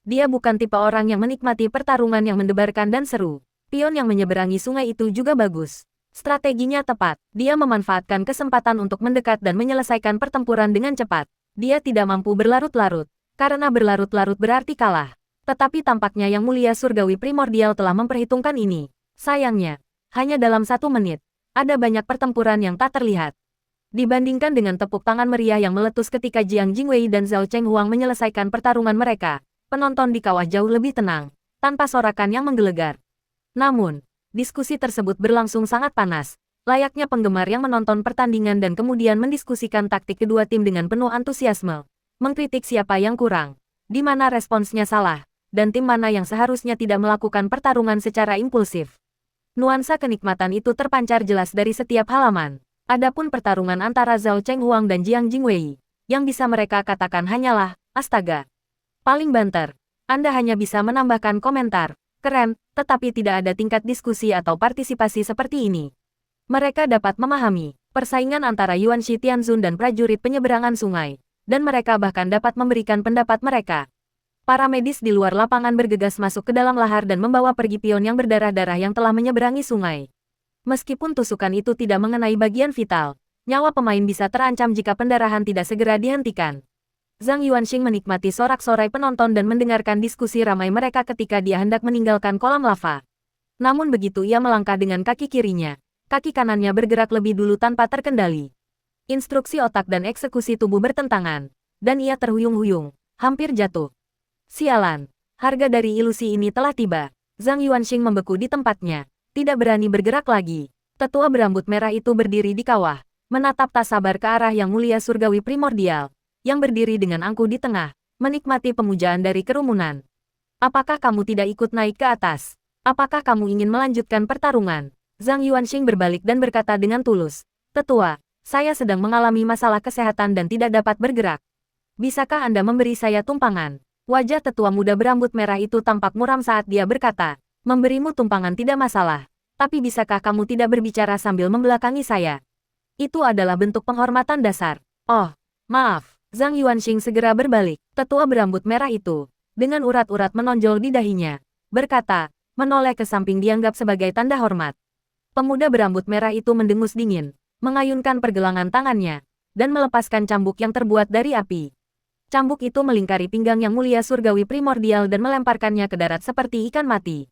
Dia bukan tipe orang yang menikmati pertarungan yang mendebarkan dan seru. Pion yang menyeberangi sungai itu juga bagus. Strateginya tepat. Dia memanfaatkan kesempatan untuk mendekat dan menyelesaikan pertempuran dengan cepat. Dia tidak mampu berlarut-larut, karena berlarut-larut berarti kalah. Tetapi tampaknya Yang Mulia Surgawi Primordial telah memperhitungkan ini. Sayangnya, hanya dalam 1 menit, ada banyak pertempuran yang tak terlihat. Dibandingkan dengan tepuk tangan meriah yang meletus ketika Jiang Jingwei dan Zhao Chenghuang menyelesaikan pertarungan mereka, penonton di kawah jauh lebih tenang, tanpa sorakan yang menggelegar. Namun, diskusi tersebut berlangsung sangat panas, layaknya penggemar yang menonton pertandingan dan kemudian mendiskusikan taktik kedua tim dengan penuh antusiasme, mengkritik siapa yang kurang, di mana responsnya salah, dan tim mana yang seharusnya tidak melakukan pertarungan secara impulsif. Nuansa kenikmatan itu terpancar jelas dari setiap halaman. Adapun pertarungan antara Zhao Chenghuang dan Jiang Jingwei, yang bisa mereka katakan hanyalah, astaga. Paling banter. Anda hanya bisa menambahkan komentar, keren, tetapi tidak ada tingkat diskusi atau partisipasi seperti ini. Mereka dapat memahami persaingan antara Yuanshi Tianzun dan prajurit penyeberangan sungai, dan mereka bahkan dapat memberikan pendapat mereka. Para medis di luar lapangan bergegas masuk ke dalam lahar dan membawa pergi pion yang berdarah-darah yang telah menyeberangi sungai. Meskipun tusukan itu tidak mengenai bagian vital, nyawa pemain bisa terancam jika pendarahan tidak segera dihentikan. Zhang Yuanxing menikmati sorak-sorai penonton dan mendengarkan diskusi ramai mereka ketika dia hendak meninggalkan kolam lava. Namun begitu ia melangkah dengan kaki kirinya, kaki kanannya bergerak lebih dulu tanpa terkendali. Instruksi otak dan eksekusi tubuh bertentangan, dan ia terhuyung-huyung, hampir jatuh. Sialan, harga dari ilusi ini telah tiba. Zhang Yuanxing membeku di tempatnya, tidak berani bergerak lagi. Tetua berambut merah itu berdiri di kawah, menatap tak sabar ke arah Yang Mulia Surgawi Primordial, yang berdiri dengan angkuh di tengah, menikmati pemujaan dari kerumunan. Apakah kamu tidak ikut naik ke atas? Apakah kamu ingin melanjutkan pertarungan? Zhang Yuanxing berbalik dan berkata dengan tulus, Tetua, saya sedang mengalami masalah kesehatan dan tidak dapat bergerak. Bisakah Anda memberi saya tumpangan? Wajah tetua muda berambut merah itu tampak muram saat dia berkata, memberimu tumpangan tidak masalah, tapi bisakah kamu tidak berbicara sambil membelakangi saya? Itu adalah bentuk penghormatan dasar. Oh, maaf. Zhang Yuanxing segera berbalik. Tetua berambut merah itu, dengan urat-urat menonjol di dahinya, berkata, menoleh ke samping dianggap sebagai tanda hormat. Pemuda berambut merah itu mendengus dingin, mengayunkan pergelangan tangannya, dan melepaskan cambuk yang terbuat dari api. Cambuk itu melingkari pinggang Yang Mulia Surgawi Primordial dan melemparkannya ke darat seperti ikan mati.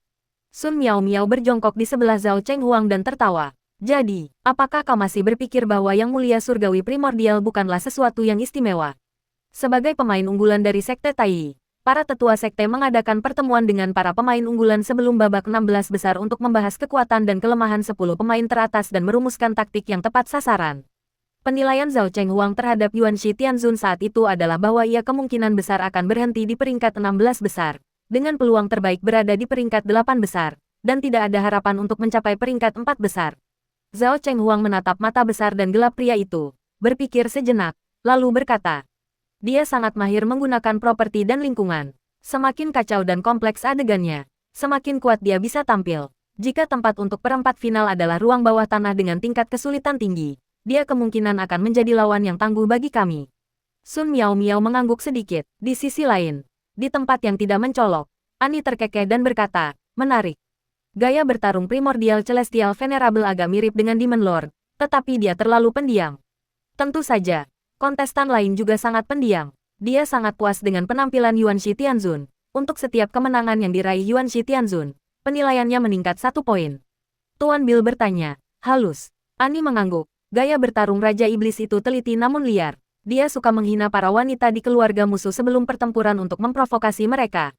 Sun Miao Miao berjongkok di sebelah Zhao Chenghuang dan tertawa. Jadi, apakah kau masih berpikir bahwa Yang Mulia Surgawi Primordial bukanlah sesuatu yang istimewa? Sebagai pemain unggulan dari Sekte Tai, para tetua sekte mengadakan pertemuan dengan para pemain unggulan sebelum babak 16 besar untuk membahas kekuatan dan kelemahan 10 pemain teratas dan merumuskan taktik yang tepat sasaran. Penilaian Zhao Chenghuang terhadap Yuanshi Tianzun saat itu adalah bahwa ia kemungkinan besar akan berhenti di peringkat 16 besar, dengan peluang terbaik berada di peringkat 8 besar, dan tidak ada harapan untuk mencapai peringkat 4 besar. Zhao Chenghuang menatap mata besar dan gelap pria itu, berpikir sejenak, lalu berkata, dia sangat mahir menggunakan properti dan lingkungan. Semakin kacau dan kompleks adegannya, semakin kuat dia bisa tampil. Jika tempat untuk perempat final adalah ruang bawah tanah dengan tingkat kesulitan tinggi, dia kemungkinan akan menjadi lawan yang tangguh bagi kami. Sun Miao Miao mengangguk sedikit. Di sisi lain, di tempat yang tidak mencolok, Ani terkekeh dan berkata, menarik. Gaya bertarung primordial celestial venerable agak mirip dengan Demon Lord, tetapi dia terlalu pendiam. Tentu saja, kontestan lain juga sangat pendiam. Dia sangat puas dengan penampilan Yuan Shi Tianzun. Untuk setiap kemenangan yang diraih Yuan Shi Tianzun, penilaiannya meningkat 1 poin. Tuan Bill bertanya, halus. Ani mengangguk. Gaya bertarung Raja Iblis itu teliti namun liar. Dia suka menghina para wanita di keluarga musuh sebelum pertempuran untuk memprovokasi mereka.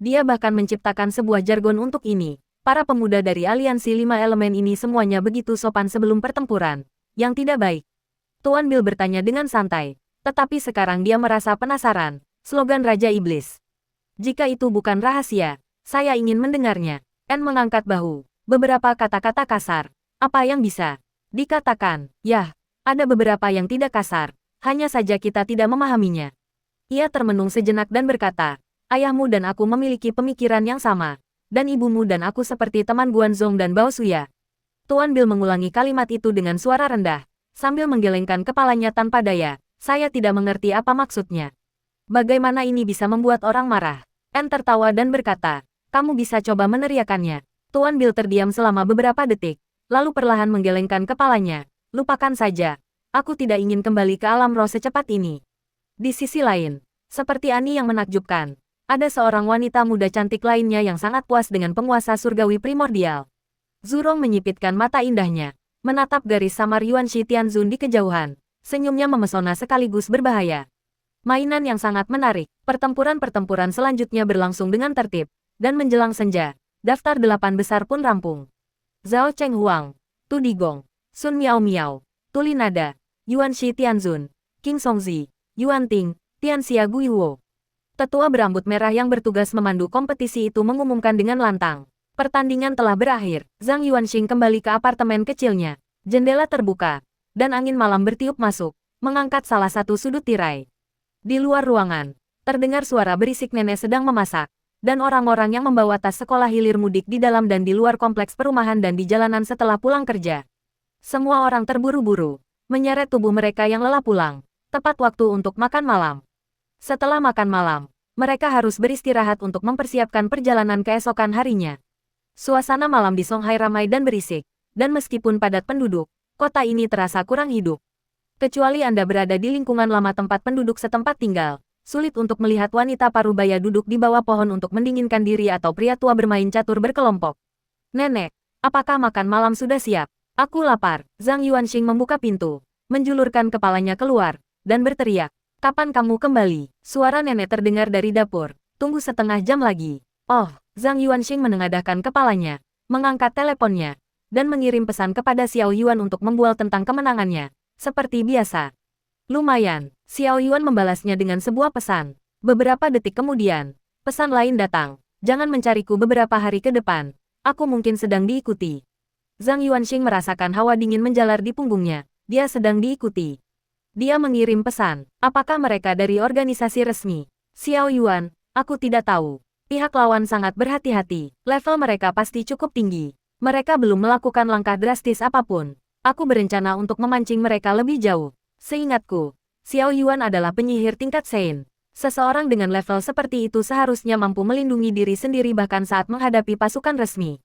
Dia bahkan menciptakan sebuah jargon untuk ini. Para pemuda dari aliansi 5 elemen ini semuanya begitu sopan sebelum pertempuran. Yang tidak baik. Tuan Bill bertanya dengan santai. Tetapi sekarang dia merasa penasaran. Slogan Raja Iblis. Jika itu bukan rahasia, saya ingin mendengarnya. N mengangkat bahu. Beberapa kata-kata kasar. Apa yang bisa dikatakan? Yah, ada beberapa yang tidak kasar. Hanya saja kita tidak memahaminya. Ia termenung sejenak dan berkata, ayahmu dan aku memiliki pemikiran yang sama. Dan ibumu dan aku seperti teman Guanzong dan Bao Suya. Tuan Bill mengulangi kalimat itu dengan suara rendah, sambil menggelengkan kepalanya tanpa daya. Saya tidak mengerti apa maksudnya. Bagaimana ini bisa membuat orang marah? N tertawa dan berkata, kamu bisa coba meneriakannya. Tuan Bill terdiam selama beberapa detik, lalu perlahan menggelengkan kepalanya. Lupakan saja. Aku tidak ingin kembali ke alam roh secepat ini. Di sisi lain, seperti Ani yang menakjubkan, ada seorang wanita muda cantik lainnya yang sangat puas dengan penguasa surgawi primordial. Zurong menyipitkan mata indahnya, menatap garis samar Yuan Shi Tianzun di kejauhan. Senyumnya memesona sekaligus berbahaya. Mainan yang sangat menarik. Pertempuran-pertempuran selanjutnya berlangsung dengan tertib, dan menjelang senja, daftar 8 besar pun rampung. Zhao Chenghuang, Tu Digong, Sun Miao Miao, Tu Linada, Yuan Shi Tianzun, King Songzi, Yuan Ting, Tianxia Guihuo. Tetua berambut merah yang bertugas memandu kompetisi itu mengumumkan dengan lantang. Pertandingan telah berakhir. Zhang Yuanxing kembali ke apartemen kecilnya. Jendela terbuka, dan angin malam bertiup masuk, mengangkat salah satu sudut tirai. Di luar ruangan, terdengar suara berisik nenek sedang memasak, dan orang-orang yang membawa tas sekolah hilir mudik di dalam dan di luar kompleks perumahan dan di jalanan setelah pulang kerja. Semua orang terburu-buru, menyeret tubuh mereka yang lelah pulang, tepat waktu untuk makan malam. Setelah makan malam, mereka harus beristirahat untuk mempersiapkan perjalanan keesokan harinya. Suasana malam di Songhai ramai dan berisik, dan meskipun padat penduduk, kota ini terasa kurang hidup. Kecuali Anda berada di lingkungan lama tempat penduduk setempat tinggal, sulit untuk melihat wanita parubaya duduk di bawah pohon untuk mendinginkan diri atau pria tua bermain catur berkelompok. Nenek, apakah makan malam sudah siap? Aku lapar. Zhang Yuanxing membuka pintu, menjulurkan kepalanya keluar, dan berteriak. Kapan kamu kembali? Suara nenek terdengar dari dapur. Tunggu setengah jam lagi. Oh, Zhang Yuanxing menengadahkan kepalanya, mengangkat teleponnya, dan mengirim pesan kepada Xiao Yuan untuk membual tentang kemenangannya. Seperti biasa. Lumayan, Xiao Yuan membalasnya dengan sebuah pesan. Beberapa detik kemudian, pesan lain datang. Jangan mencariku beberapa hari ke depan. Aku mungkin sedang diikuti. Zhang Yuanxing merasakan hawa dingin menjalar di punggungnya. Dia sedang diikuti. Dia mengirim pesan. Apakah mereka dari organisasi resmi? Xiao Yuan, aku tidak tahu. Pihak lawan sangat berhati-hati. Level mereka pasti cukup tinggi. Mereka belum melakukan langkah drastis apapun. Aku berencana untuk memancing mereka lebih jauh. Seingatku, Xiao Yuan adalah penyihir tingkat Sein. Seseorang dengan level seperti itu seharusnya mampu melindungi diri sendiri bahkan saat menghadapi pasukan resmi.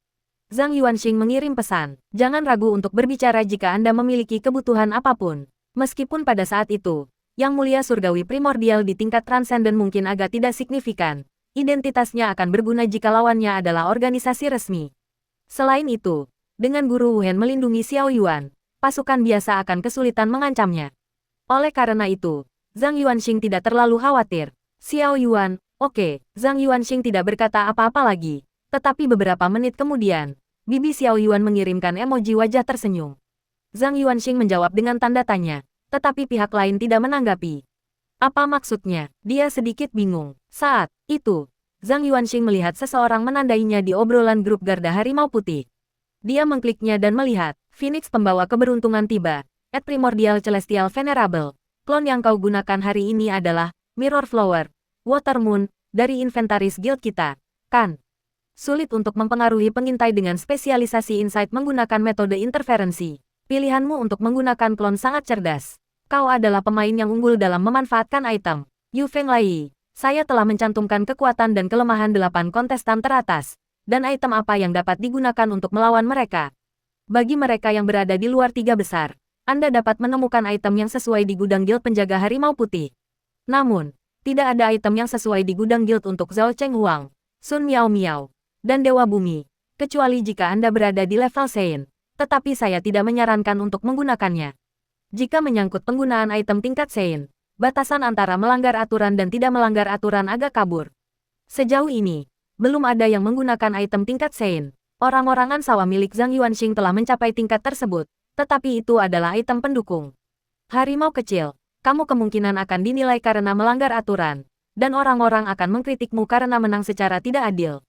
Zhang Yuanxing mengirim pesan. Jangan ragu untuk berbicara jika Anda memiliki kebutuhan apapun. Meskipun pada saat itu, Yang Mulia Surgawi Primordial di tingkat transenden mungkin agak tidak signifikan, identitasnya akan berguna jika lawannya adalah organisasi resmi. Selain itu, dengan Guru Wu Hen melindungi Xiao Yuan, pasukan biasa akan kesulitan mengancamnya. Oleh karena itu, Zhang Yuanxing tidak terlalu khawatir. Xiao Yuan, oke. Zhang Yuanxing tidak berkata apa-apa lagi. Tetapi beberapa menit kemudian, bibi Xiao Yuan mengirimkan emoji wajah tersenyum. Zhang Yuanxing menjawab dengan tanda tanya, tetapi pihak lain tidak menanggapi. Apa maksudnya? Dia sedikit bingung. Saat itu, Zhang Yuanxing melihat seseorang menandainya di obrolan grup Garda Harimau Putih. Dia mengkliknya dan melihat Phoenix pembawa keberuntungan tiba. At Primordial Celestial Venerable. Klon yang kau gunakan hari ini adalah Mirror Flower, Water Moon, dari inventaris guild kita, kan? Sulit untuk mempengaruhi pengintai dengan spesialisasi insight menggunakan metode interferensi. Pilihanmu untuk menggunakan klon sangat cerdas. Kau adalah pemain yang unggul dalam memanfaatkan item. Yu Fenglai, saya telah mencantumkan kekuatan dan kelemahan 8 kontestan teratas, dan item apa yang dapat digunakan untuk melawan mereka. Bagi mereka yang berada di luar 3 besar, Anda dapat menemukan item yang sesuai di gudang guild penjaga harimau putih. Namun, tidak ada item yang sesuai di gudang guild untuk Zhao Cheng Huang, Sun Miao Miao, dan Dewa Bumi, kecuali jika Anda berada di level Sein. Tetapi saya tidak menyarankan untuk menggunakannya. Jika menyangkut penggunaan item tingkat Sein, batasan antara melanggar aturan dan tidak melanggar aturan agak kabur. Sejauh ini, belum ada yang menggunakan item tingkat Sein. Orang-orangan sawah milik Zhang Yuanxing telah mencapai tingkat tersebut, tetapi itu adalah item pendukung. Harimau kecil, kamu kemungkinan akan dinilai karena melanggar aturan, dan orang-orang akan mengkritikmu karena menang secara tidak adil.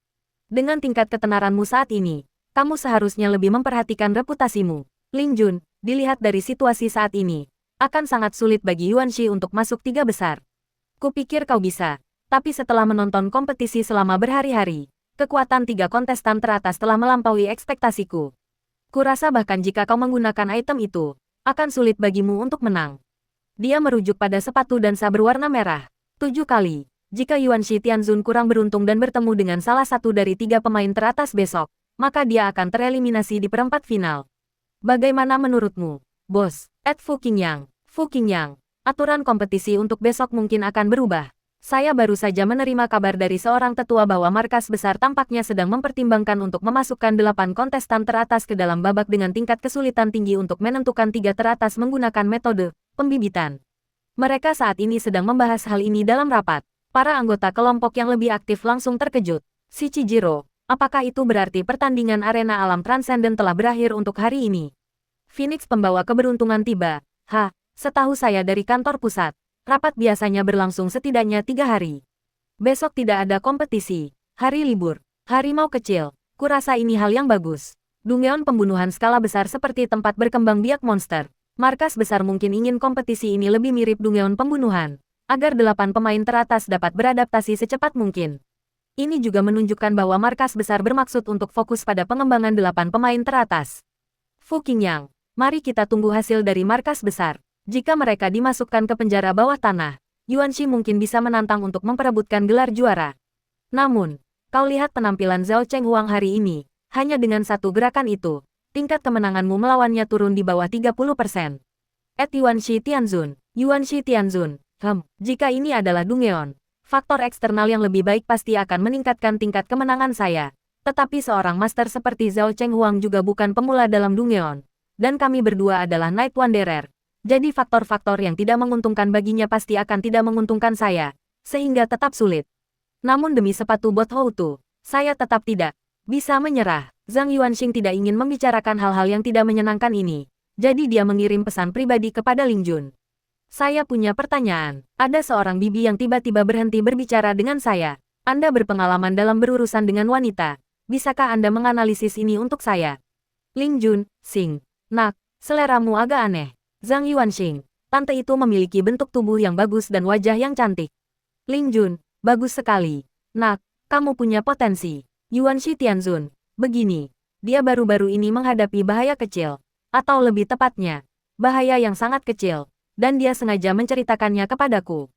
Dengan tingkat ketenaranmu saat ini, kamu seharusnya lebih memperhatikan reputasimu. Ling Jun, dilihat dari situasi saat ini, akan sangat sulit bagi Yuanxi untuk masuk 3 besar. Kupikir kau bisa, tapi setelah menonton kompetisi selama berhari-hari, kekuatan 3 kontestan teratas telah melampaui ekspektasiku. Kurasa bahkan jika kau menggunakan item itu, akan sulit bagimu untuk menang. Dia merujuk pada sepatu dansa berwarna merah. 7 kali, jika Yuanxi Tianzun kurang beruntung dan bertemu dengan salah satu dari 3 pemain teratas besok, maka dia akan tereliminasi di perempat final. Bagaimana menurutmu, bos? Fu Qingyang. Fu Qingyang, aturan kompetisi untuk besok mungkin akan berubah. Saya baru saja menerima kabar dari seorang tetua bahwa markas besar tampaknya sedang mempertimbangkan untuk memasukkan 8 kontestan teratas ke dalam babak dengan tingkat kesulitan tinggi untuk menentukan 3 teratas menggunakan metode pembibitan. Mereka saat ini sedang membahas hal ini dalam rapat. Para anggota kelompok yang lebih aktif langsung terkejut. Si Chijiro, apakah itu berarti pertandingan arena alam transenden telah berakhir untuk hari ini? Phoenix pembawa keberuntungan tiba. Setahu saya dari kantor pusat. Rapat biasanya berlangsung setidaknya 3 hari. Besok tidak ada kompetisi. Hari libur. Harimau kecil. Kurasa ini hal yang bagus. Dungeon pembunuhan skala besar seperti tempat berkembang biak monster. Markas besar mungkin ingin kompetisi ini lebih mirip dungeon pembunuhan, agar 8 pemain teratas dapat beradaptasi secepat mungkin. Ini juga menunjukkan bahwa markas besar bermaksud untuk fokus pada pengembangan 8 pemain teratas. Fu Qingyang, mari kita tunggu hasil dari markas besar. Jika mereka dimasukkan ke penjara bawah tanah, Yuanxi mungkin bisa menantang untuk memperebutkan gelar juara. Namun, kau lihat penampilan Zhao Cheng Huang hari ini, hanya dengan satu gerakan itu, tingkat kemenanganmu melawannya turun di bawah 30%. Yuanxi Tianzun, jika ini adalah Dungeon, faktor eksternal yang lebih baik pasti akan meningkatkan tingkat kemenangan saya. Tetapi seorang master seperti Zhao Cheng Huang juga bukan pemula dalam Dungeon, dan kami berdua adalah Night Wanderer. Jadi faktor-faktor yang tidak menguntungkan baginya pasti akan tidak menguntungkan saya, sehingga tetap sulit. Namun demi sepatu bot Houtu, saya tetap tidak bisa menyerah. Zhang Yuanxing tidak ingin membicarakan hal-hal yang tidak menyenangkan ini, jadi dia mengirim pesan pribadi kepada Ling Jun. Saya punya pertanyaan, ada seorang bibi yang tiba-tiba berhenti berbicara dengan saya. Anda berpengalaman dalam berurusan dengan wanita, bisakah Anda menganalisis ini untuk saya? Ling Jun, Nak, seleramu agak aneh. Zhang Yuanxing, tante itu memiliki bentuk tubuh yang bagus dan wajah yang cantik. Ling Jun, bagus sekali. Nak, kamu punya potensi. Yuanxi Tianzun, begini, dia baru-baru ini menghadapi bahaya kecil, atau lebih tepatnya, bahaya yang sangat kecil, dan dia sengaja menceritakannya kepadaku.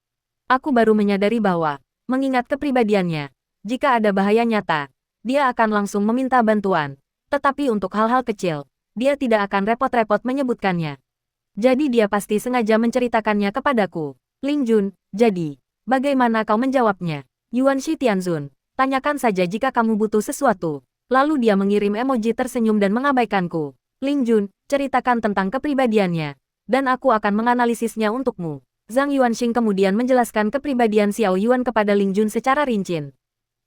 Aku baru menyadari bahwa, mengingat kepribadiannya, jika ada bahaya nyata, dia akan langsung meminta bantuan. Tetapi untuk hal-hal kecil, dia tidak akan repot-repot menyebutkannya. Jadi dia pasti sengaja menceritakannya kepadaku. Ling Jun, jadi, bagaimana kau menjawabnya? Yuanxi Tianzun, tanyakan saja jika kamu butuh sesuatu. Lalu dia mengirim emoji tersenyum dan mengabaikanku. Ling Jun, ceritakan tentang kepribadiannya, dan aku akan menganalisisnya untukmu. Zhang Yuanxing kemudian menjelaskan kepribadian Xiao Yuan kepada Ling Jun secara rinci.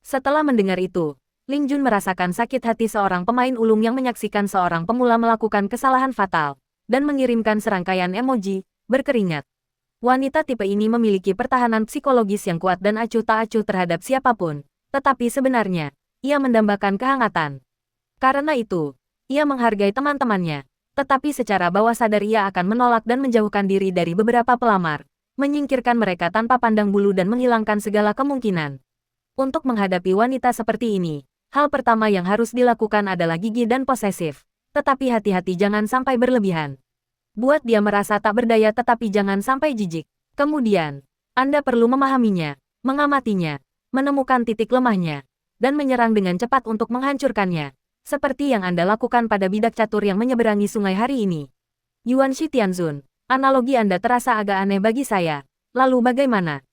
Setelah mendengar itu, Ling Jun merasakan sakit hati seorang pemain ulung yang menyaksikan seorang pemula melakukan kesalahan fatal, dan mengirimkan serangkaian emoji berkeringat. Wanita tipe ini memiliki pertahanan psikologis yang kuat dan acuh tak acuh terhadap siapapun, tetapi sebenarnya, ia mendambakan kehangatan. Karena itu, ia menghargai teman-temannya, Tetapi secara bawah sadar ia akan menolak dan menjauhkan diri dari beberapa pelamar, menyingkirkan mereka tanpa pandang bulu dan menghilangkan segala kemungkinan. Untuk menghadapi wanita seperti ini, hal pertama yang harus dilakukan adalah gigih dan posesif. Tetapi hati-hati jangan sampai berlebihan. Buat dia merasa tak berdaya tetapi jangan sampai jijik. Kemudian, Anda perlu memahaminya, mengamatinya, menemukan titik lemahnya, dan menyerang dengan cepat untuk menghancurkannya. Seperti yang Anda lakukan pada bidak catur yang menyeberangi sungai hari ini. Yuanshi Tianzun, analogi Anda terasa agak aneh bagi saya. Lalu bagaimana?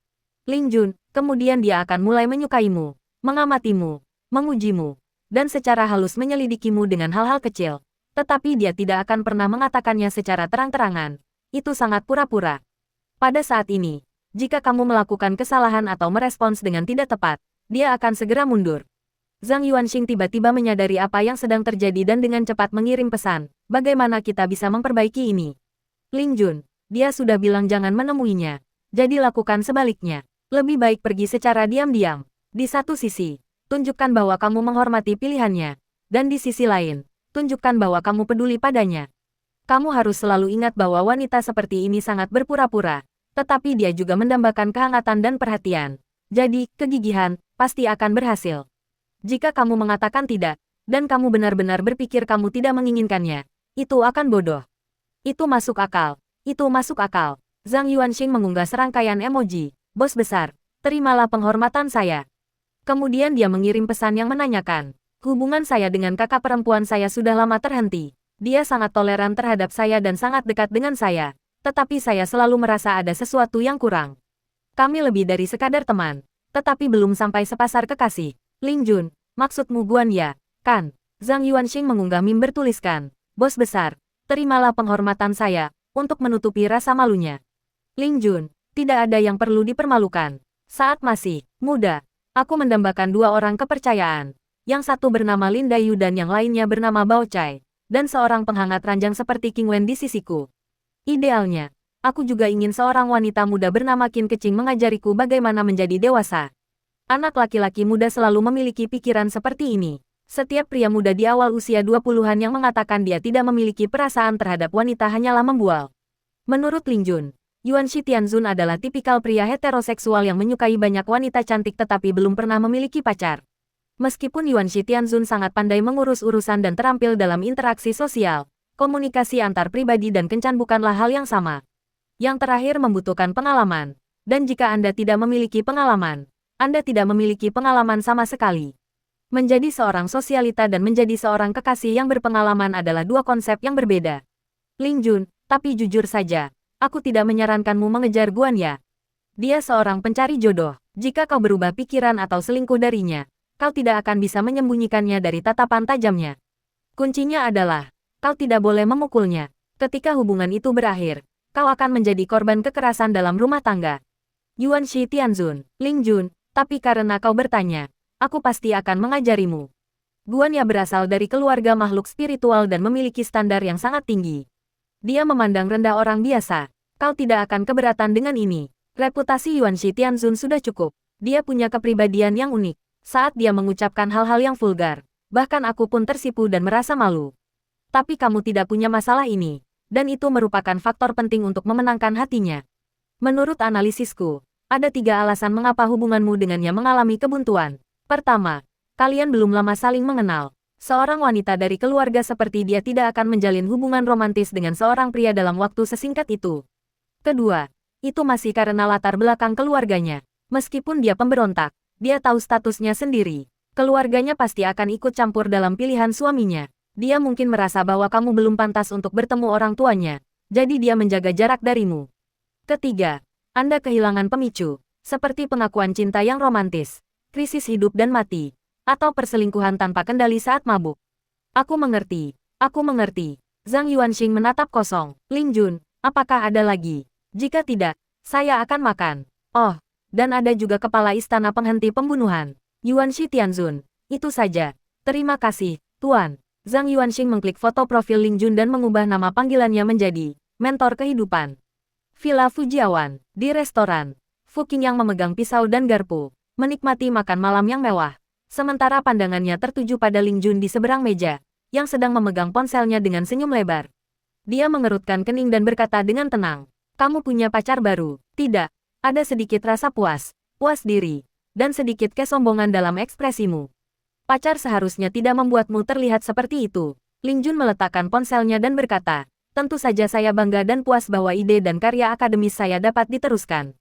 Ling Jun, kemudian dia akan mulai menyukaimu, mengamatimu, mengujimu, dan secara halus menyelidikimu dengan hal-hal kecil. Tetapi dia tidak akan pernah mengatakannya secara terang-terangan. Itu sangat pura-pura. Pada saat ini, jika kamu melakukan kesalahan atau merespons dengan tidak tepat, dia akan segera mundur. Zhang Yuanxing tiba-tiba menyadari apa yang sedang terjadi dan dengan cepat mengirim pesan, bagaimana kita bisa memperbaiki ini? Ling Jun, dia sudah bilang jangan menemuinya. Jadi lakukan sebaliknya. Lebih baik pergi secara diam-diam. Di satu sisi, tunjukkan bahwa kamu menghormati pilihannya. Dan di sisi lain, tunjukkan bahwa kamu peduli padanya. Kamu harus selalu ingat bahwa wanita seperti ini sangat berpura-pura. Tetapi dia juga mendambakan kehangatan dan perhatian. Jadi, kegigihan, pasti akan berhasil. Jika kamu mengatakan tidak, dan kamu benar-benar berpikir kamu tidak menginginkannya, itu akan bodoh. Itu masuk akal. Itu masuk akal. Zhang Yuanxing mengunggah serangkaian emoji. Bos besar, terimalah penghormatan saya. Kemudian dia mengirim pesan yang menanyakan, hubungan saya dengan kakak perempuan saya sudah lama terhenti. Dia sangat toleran terhadap saya dan sangat dekat dengan saya. Tetapi saya selalu merasa ada sesuatu yang kurang. Kami lebih dari sekadar teman. Tetapi belum sampai sepasar kekasih. Ling Jun, maksudmu Guan ya, kan? Zhang Yuanxing mengunggah meme bertuliskan, bos besar, terimalah penghormatan saya, untuk menutupi rasa malunya. Ling Jun, tidak ada yang perlu dipermalukan. Saat masih muda, aku mendambakan dua orang kepercayaan. Yang satu bernama Lin Dayu dan yang lainnya bernama Bao Chai. Dan seorang penghangat ranjang seperti King Wen di sisiku. Idealnya, aku juga ingin seorang wanita muda bernama Qin Kecing mengajariku bagaimana menjadi dewasa. Anak laki-laki muda selalu memiliki pikiran seperti ini. Setiap pria muda di awal usia 20-an yang mengatakan dia tidak memiliki perasaan terhadap wanita hanyalah membual. Menurut Ling Jun, Yuanshi Tianzun adalah tipikal pria heteroseksual yang menyukai banyak wanita cantik tetapi belum pernah memiliki pacar. Meskipun Yuanshi Tianzun sangat pandai mengurus urusan dan terampil dalam interaksi sosial, komunikasi antar pribadi dan kencan bukanlah hal yang sama. Yang terakhir membutuhkan pengalaman. Dan jika Anda tidak memiliki pengalaman, Anda tidak memiliki pengalaman sama sekali. Menjadi seorang sosialita dan menjadi seorang kekasih yang berpengalaman adalah dua konsep yang berbeda. Ling Jun, tapi jujur saja, aku tidak menyarankanmu mengejar Guan ya. Dia seorang pencari jodoh. Jika kau berubah pikiran atau selingkuh darinya, kau tidak akan bisa menyembunyikannya dari tatapan tajamnya. Kuncinya adalah, kau tidak boleh memukulnya. Ketika hubungan itu berakhir, kau akan menjadi korban kekerasan dalam rumah tangga. Yuanshi Tianzun, Ling Jun, tapi karena kau bertanya, aku pasti akan mengajarimu. Guan Ya berasal dari keluarga makhluk spiritual dan memiliki standar yang sangat tinggi. Dia memandang rendah orang biasa. Kau tidak akan keberatan dengan ini. Reputasi Yuanshi Tianzun sudah cukup. Dia punya kepribadian yang unik. Saat dia mengucapkan hal-hal yang vulgar, bahkan aku pun tersipu dan merasa malu. Tapi kamu tidak punya masalah ini. Dan itu merupakan faktor penting untuk memenangkan hatinya. Menurut analisisku, ada 3 alasan mengapa hubunganmu dengannya mengalami kebuntuan. Pertama, kalian belum lama saling mengenal. Seorang wanita dari keluarga seperti dia tidak akan menjalin hubungan romantis dengan seorang pria dalam waktu sesingkat itu. Kedua, itu masih karena latar belakang keluarganya. Meskipun dia pemberontak, dia tahu statusnya sendiri. Keluarganya pasti akan ikut campur dalam pilihan suaminya. Dia mungkin merasa bahwa kamu belum pantas untuk bertemu orang tuanya. Jadi dia menjaga jarak darimu. Ketiga, Anda kehilangan pemicu, seperti pengakuan cinta yang romantis, krisis hidup dan mati, atau perselingkuhan tanpa kendali saat mabuk. Aku mengerti. Zhang Yuanxing menatap kosong. Ling Jun, apakah ada lagi? Jika tidak, saya akan makan. Oh, dan ada juga kepala istana penghenti pembunuhan. Yuanshi Tianzun, itu saja. Terima kasih, Tuan. Zhang Yuanxing mengklik foto profil Ling Jun dan mengubah nama panggilannya menjadi mentor kehidupan. Villa Fujiawan, di restoran, Fu Qingyang memegang pisau dan garpu, menikmati makan malam yang mewah. Sementara pandangannya tertuju pada Ling Jun di seberang meja, yang sedang memegang ponselnya dengan senyum lebar. Dia mengerutkan kening dan berkata dengan tenang. Kamu punya pacar baru? Tidak. Ada sedikit rasa puas diri, dan sedikit kesombongan dalam ekspresimu. Pacar seharusnya tidak membuatmu terlihat seperti itu. Ling Jun meletakkan ponselnya dan berkata, tentu saja saya bangga dan puas bahwa ide dan karya akademis saya dapat diteruskan.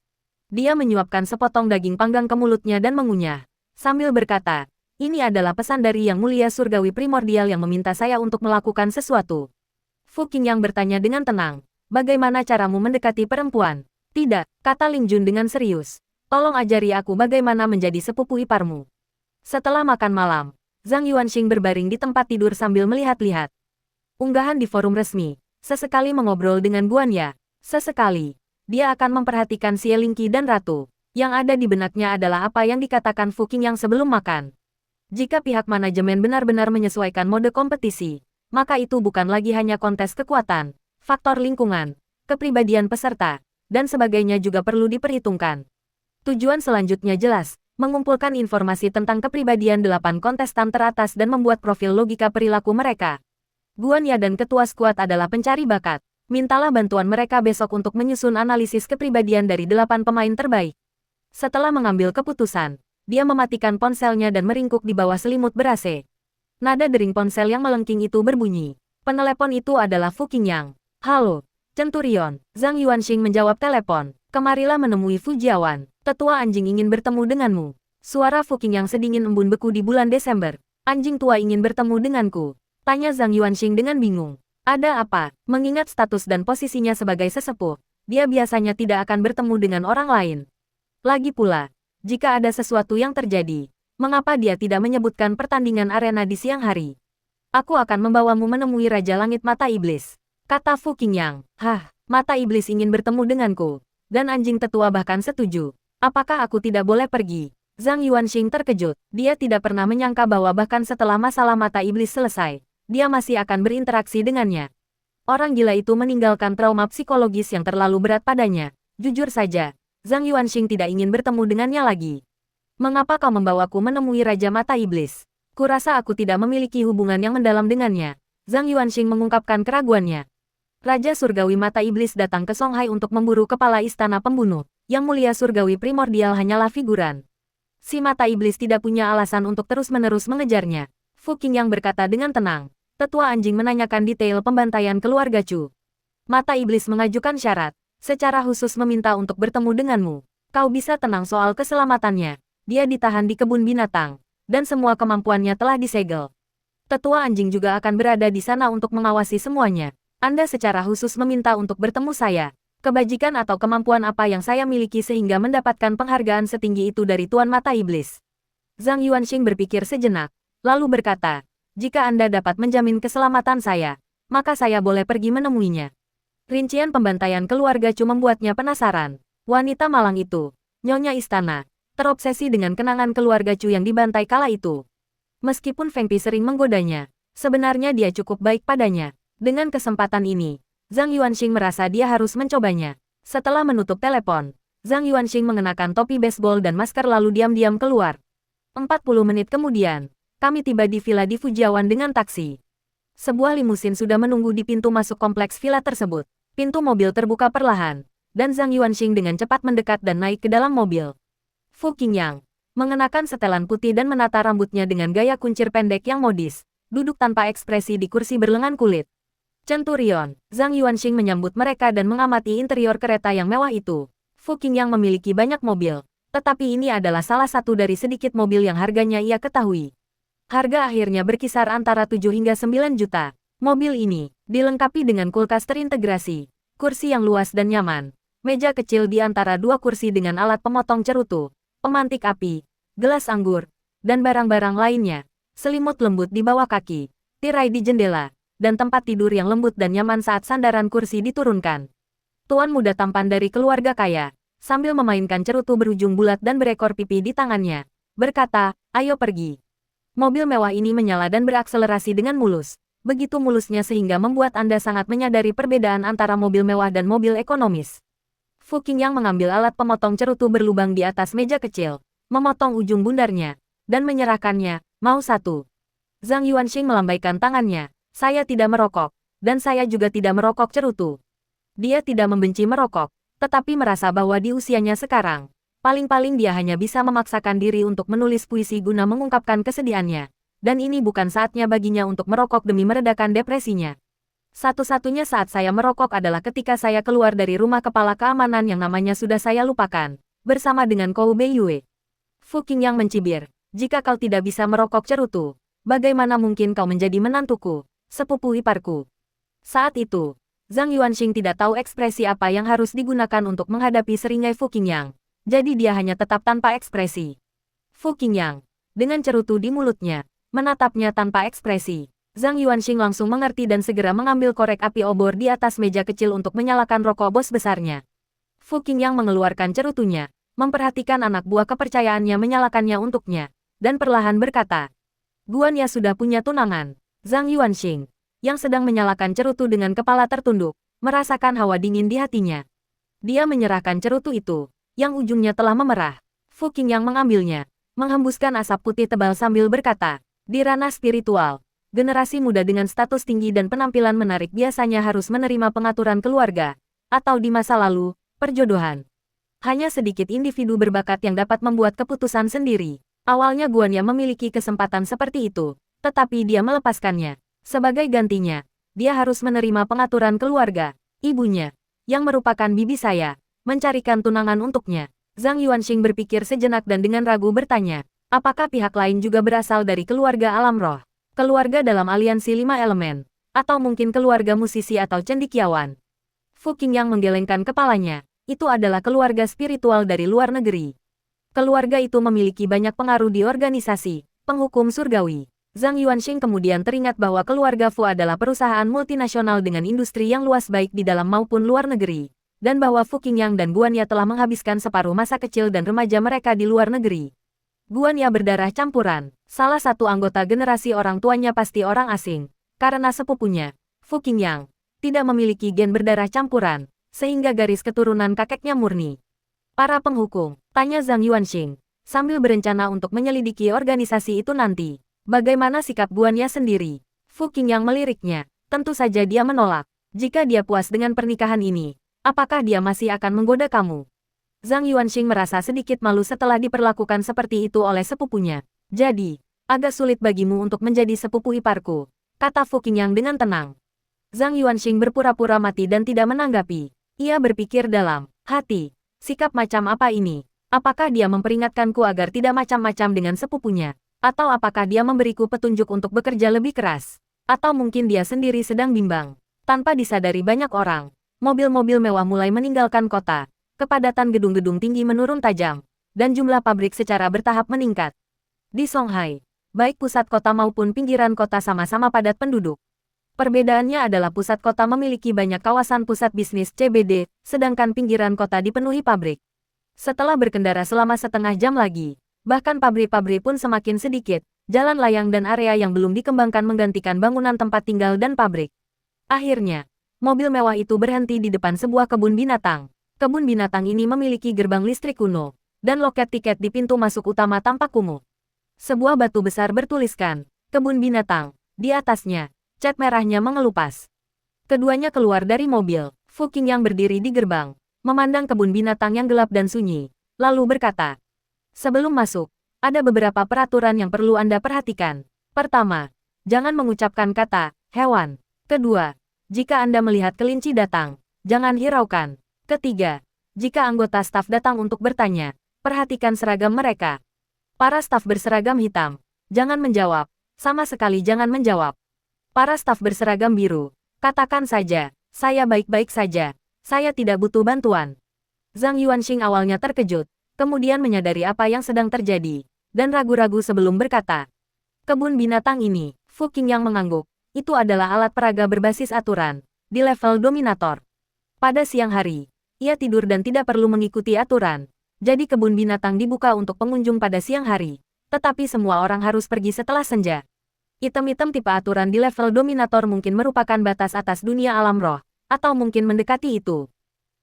Dia menyuapkan sepotong daging panggang ke mulutnya dan mengunyah, sambil berkata, ini adalah pesan dari Yang Mulia Surgawi Primordial yang meminta saya untuk melakukan sesuatu. Fu Qingyang bertanya dengan tenang, bagaimana caramu mendekati perempuan? Tidak, kata Ling Jun dengan serius. Tolong ajari aku bagaimana menjadi sepupu iparmu. Setelah makan malam, Zhang Yuanxing berbaring di tempat tidur sambil melihat-lihat unggahan di forum resmi. Sesekali mengobrol dengan Guan Ya. Sesekali, dia akan memperhatikan Xie Lingqi dan Ratu. Yang ada di benaknya adalah apa yang dikatakan Fu Qingyang sebelum makan. Jika pihak manajemen benar-benar menyesuaikan mode kompetisi, maka itu bukan lagi hanya kontes kekuatan, faktor lingkungan, kepribadian peserta, dan sebagainya juga perlu diperhitungkan. Tujuan selanjutnya jelas, mengumpulkan informasi tentang kepribadian 8 kontestan teratas dan membuat profil logika perilaku mereka. Guan Ya dan ketua skuad adalah pencari bakat. Mintalah bantuan mereka besok untuk menyusun analisis kepribadian dari 8 pemain terbaik. Setelah mengambil keputusan, dia mematikan ponselnya dan meringkuk di bawah selimut ber-AC. Nada dering ponsel yang melengking itu berbunyi. Penelepon itu adalah Fu Qingyang. Halo, Centurion. Zhang Yuanxing menjawab telepon. Kemarilah menemui Fu Jiawan. Tetua anjing ingin bertemu denganmu. Suara Fu Qingyang sedingin embun beku di bulan Desember. Anjing tua ingin bertemu denganku. Tanya Zhang Yuanxing dengan bingung. Ada apa? Mengingat status dan posisinya sebagai sesepuh, dia biasanya tidak akan bertemu dengan orang lain. Lagi pula, jika ada sesuatu yang terjadi, mengapa dia tidak menyebutkan pertandingan arena di siang hari? Aku akan membawamu menemui Raja Langit Mata Iblis. Kata Fu Qingyang. Hah, Mata Iblis ingin bertemu denganku. Dan anjing tetua bahkan setuju. Apakah aku tidak boleh pergi? Zhang Yuanxing terkejut. Dia tidak pernah menyangka bahwa bahkan setelah masalah Mata Iblis selesai, dia masih akan berinteraksi dengannya. Orang gila itu meninggalkan trauma psikologis yang terlalu berat padanya. Jujur saja, Zhang Yuanxing tidak ingin bertemu dengannya lagi. Mengapa kau membawaku menemui Raja Mata Iblis? Kurasa aku tidak memiliki hubungan yang mendalam dengannya. Zhang Yuanxing mengungkapkan keraguannya. Raja Surgawi Mata Iblis datang ke Songhai untuk memburu kepala istana pembunuh. Yang Mulia Surgawi Primordial hanyalah figuran. Si Mata Iblis tidak punya alasan untuk terus-menerus mengejarnya. Fu Qingyang berkata dengan tenang. Tetua anjing menanyakan detail pembantaian keluarga Chu. Mata Iblis mengajukan syarat. Secara khusus meminta untuk bertemu denganmu. Kau bisa tenang soal keselamatannya. Dia ditahan di kebun binatang. Dan semua kemampuannya telah disegel. Tetua anjing juga akan berada di sana untuk mengawasi semuanya. Anda secara khusus meminta untuk bertemu saya. Kebajikan atau kemampuan apa yang saya miliki sehingga mendapatkan penghargaan setinggi itu dari Tuan Mata Iblis? Zhang Yuanxing berpikir sejenak, lalu berkata, jika Anda dapat menjamin keselamatan saya, maka saya boleh pergi menemuinya. Rincian pembantaian keluarga Chu membuatnya penasaran. Wanita malang itu, Nyonya Istana, terobsesi dengan kenangan keluarga Chu yang dibantai kala itu. Meskipun Feng Pi sering menggodanya, sebenarnya dia cukup baik padanya. Dengan kesempatan ini, Zhang Yuanxing merasa dia harus mencobanya. Setelah menutup telepon, Zhang Yuanxing mengenakan topi baseball dan masker lalu diam-diam keluar. 40 menit kemudian, kami tiba di villa di Fujiawan dengan taksi. Sebuah limusin sudah menunggu di pintu masuk kompleks villa tersebut. Pintu mobil terbuka perlahan, dan Zhang Yuanxing dengan cepat mendekat dan naik ke dalam mobil. Fu Qingyang, mengenakan setelan putih dan menata rambutnya dengan gaya kuncir pendek yang modis, duduk tanpa ekspresi di kursi berlengan kulit. Centurion, Zhang Yuanxing menyambut mereka dan mengamati interior kereta yang mewah itu. Fu Qingyang memiliki banyak mobil, tetapi ini adalah salah satu dari sedikit mobil yang harganya ia ketahui. Harga akhirnya berkisar antara 7 hingga 9 juta. Mobil ini dilengkapi dengan kulkas terintegrasi, kursi yang luas dan nyaman, meja kecil di antara dua kursi dengan alat pemotong cerutu, pemantik api, gelas anggur, dan barang-barang lainnya, selimut lembut di bawah kaki, tirai di jendela, dan tempat tidur yang lembut dan nyaman saat sandaran kursi diturunkan. Tuan muda tampan dari keluarga kaya, sambil memainkan cerutu berujung bulat dan berekor pipi di tangannya, berkata, ayo pergi. Mobil mewah ini menyala dan berakselerasi dengan mulus. Begitu mulusnya sehingga membuat Anda sangat menyadari perbedaan antara mobil mewah dan mobil ekonomis. Fu Qingyang mengambil alat pemotong cerutu berlubang di atas meja kecil, memotong ujung bundarnya, dan menyerahkannya, mau satu. Zhang Yuanxing melambaikan tangannya. Saya tidak merokok. Dan saya juga tidak merokok cerutu. Dia tidak membenci merokok, tetapi merasa bahwa di usianya sekarang, paling-paling dia hanya bisa memaksakan diri untuk menulis puisi guna mengungkapkan kesedihannya. Dan ini bukan saatnya baginya untuk merokok demi meredakan depresinya. Satu-satunya saat saya merokok adalah ketika saya keluar dari rumah kepala keamanan yang namanya sudah saya lupakan, bersama dengan Koube Yue. Fu Qingyang mencibir, jika kau tidak bisa merokok cerutu, bagaimana mungkin kau menjadi menantuku, sepupu iparku? Saat itu, Zhang Yuanxing tidak tahu ekspresi apa yang harus digunakan untuk menghadapi seringai Fu Qingyang, jadi dia hanya tetap tanpa ekspresi. Fu Qingyang, dengan cerutu di mulutnya, menatapnya tanpa ekspresi. Zhang Yuanxing langsung mengerti dan segera mengambil korek api obor di atas meja kecil untuk menyalakan rokok bos besarnya. Fu Qingyang mengeluarkan cerutunya, memperhatikan anak buah kepercayaannya menyalakannya untuknya, dan perlahan berkata, Guan Ya sudah punya tunangan. Zhang Yuanxing, yang sedang menyalakan cerutu dengan kepala tertunduk, merasakan hawa dingin di hatinya. Dia menyerahkan cerutu itu, yang ujungnya telah memerah. Fu Qingyang mengambilnya, menghembuskan asap putih tebal sambil berkata, di ranah spiritual, generasi muda dengan status tinggi dan penampilan menarik biasanya harus menerima pengaturan keluarga, atau di masa lalu, perjodohan. Hanya sedikit individu berbakat yang dapat membuat keputusan sendiri. Awalnya Guan Ya memiliki kesempatan seperti itu, tetapi dia melepaskannya. Sebagai gantinya, dia harus menerima pengaturan keluarga. Ibunya, yang merupakan bibi saya, mencarikan tunangan untuknya. Zhang Yuanxing berpikir sejenak dan dengan ragu bertanya, apakah pihak lain juga berasal dari keluarga alam roh? Keluarga dalam aliansi 5 elemen, atau mungkin keluarga musisi atau cendekiawan? Fu Qingyang menggelengkan kepalanya, itu adalah keluarga spiritual dari luar negeri. Keluarga itu memiliki banyak pengaruh di organisasi penghukum surgawi. Zhang Yuanxing kemudian teringat bahwa keluarga Fu adalah perusahaan multinasional dengan industri yang luas baik di dalam maupun luar negeri, dan bahwa Fu Qingyang dan Guan Ya telah menghabiskan separuh masa kecil dan remaja mereka di luar negeri. Guan Ya berdarah campuran, salah satu anggota generasi orang tuanya pasti orang asing, karena sepupunya, Fu Qingyang, tidak memiliki gen berdarah campuran, sehingga garis keturunan kakeknya murni. Para penghukum, tanya Zhang Yuanxing, sambil berencana untuk menyelidiki organisasi itu nanti. Bagaimana sikap Guan Ya sendiri? Fu Qingyang meliriknya, tentu saja dia menolak. Jika dia puas dengan pernikahan ini, apakah dia masih akan menggoda kamu? Zhang Yuanxing merasa sedikit malu setelah diperlakukan seperti itu oleh sepupunya. Jadi, agak sulit bagimu untuk menjadi sepupu iparku, kata Fu Qingyang dengan tenang. Zhang Yuanxing berpura-pura mati dan tidak menanggapi. Ia berpikir dalam hati, sikap macam apa ini? Apakah dia memperingatkanku agar tidak macam-macam dengan sepupunya? Atau apakah dia memberiku petunjuk untuk bekerja lebih keras? Atau mungkin dia sendiri sedang bimbang? Tanpa disadari banyak orang, mobil-mobil mewah mulai meninggalkan kota, kepadatan gedung-gedung tinggi menurun tajam, dan jumlah pabrik secara bertahap meningkat. Di Songhai, baik pusat kota maupun pinggiran kota sama-sama padat penduduk. Perbedaannya adalah pusat kota memiliki banyak kawasan pusat bisnis CBD, sedangkan pinggiran kota dipenuhi pabrik. Setelah berkendara selama setengah jam lagi, bahkan pabrik-pabrik pun semakin sedikit, jalan layang dan area yang belum dikembangkan menggantikan bangunan tempat tinggal dan pabrik. Akhirnya, mobil mewah itu berhenti di depan sebuah kebun binatang. Kebun binatang ini memiliki gerbang listrik kuno, dan loket tiket di pintu masuk utama tampak kumuh. Sebuah batu besar bertuliskan, kebun binatang, di atasnya, cat merahnya mengelupas. Keduanya keluar dari mobil, Fu Qingyang berdiri di gerbang, memandang kebun binatang yang gelap dan sunyi, lalu berkata, sebelum masuk, ada beberapa peraturan yang perlu Anda perhatikan. Pertama, jangan mengucapkan kata hewan. Kedua, jika Anda melihat kelinci datang, jangan hiraukan. Ketiga, jika anggota staf datang untuk bertanya, perhatikan seragam mereka. Para staf berseragam hitam, jangan menjawab, sama sekali jangan menjawab. Para staf berseragam biru, katakan saja, saya baik-baik saja, saya tidak butuh bantuan. Zhang Yuanxing awalnya terkejut, kemudian menyadari apa yang sedang terjadi, dan ragu-ragu sebelum berkata. Kebun binatang ini, Fu Qingyang mengangguk, itu adalah alat peraga berbasis aturan, di level dominator. Pada siang hari, ia tidur dan tidak perlu mengikuti aturan, jadi kebun binatang dibuka untuk pengunjung pada siang hari, tetapi semua orang harus pergi setelah senja. Item-item tipe aturan di level dominator mungkin merupakan batas atas dunia alam roh, atau mungkin mendekati itu.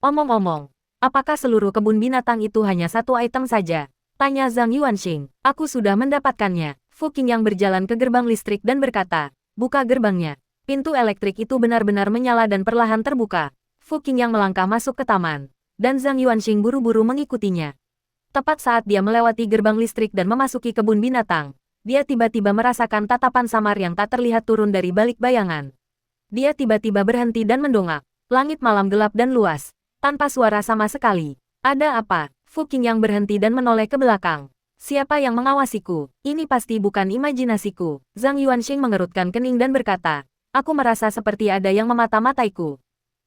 Omong-omong, apakah seluruh kebun binatang itu hanya satu item saja? Tanya Zhang Yuanxing. Aku sudah mendapatkannya. Fu Qingyang berjalan ke gerbang listrik dan berkata, buka gerbangnya. Pintu elektrik itu benar-benar menyala dan perlahan terbuka. Fu Qingyang melangkah masuk ke taman, dan Zhang Yuanxing buru-buru mengikutinya. Tepat saat dia melewati gerbang listrik dan memasuki kebun binatang, dia tiba-tiba merasakan tatapan samar yang tak terlihat turun dari balik bayangan. Dia tiba-tiba berhenti dan mendongak. Langit malam gelap dan luas, tanpa suara sama sekali. Ada apa? Fu Qingyang berhenti dan menoleh ke belakang. Siapa yang mengawasiku? Ini pasti bukan imajinasiku. Zhang Yuanxing mengerutkan kening dan berkata, aku merasa seperti ada yang memata-mataiku.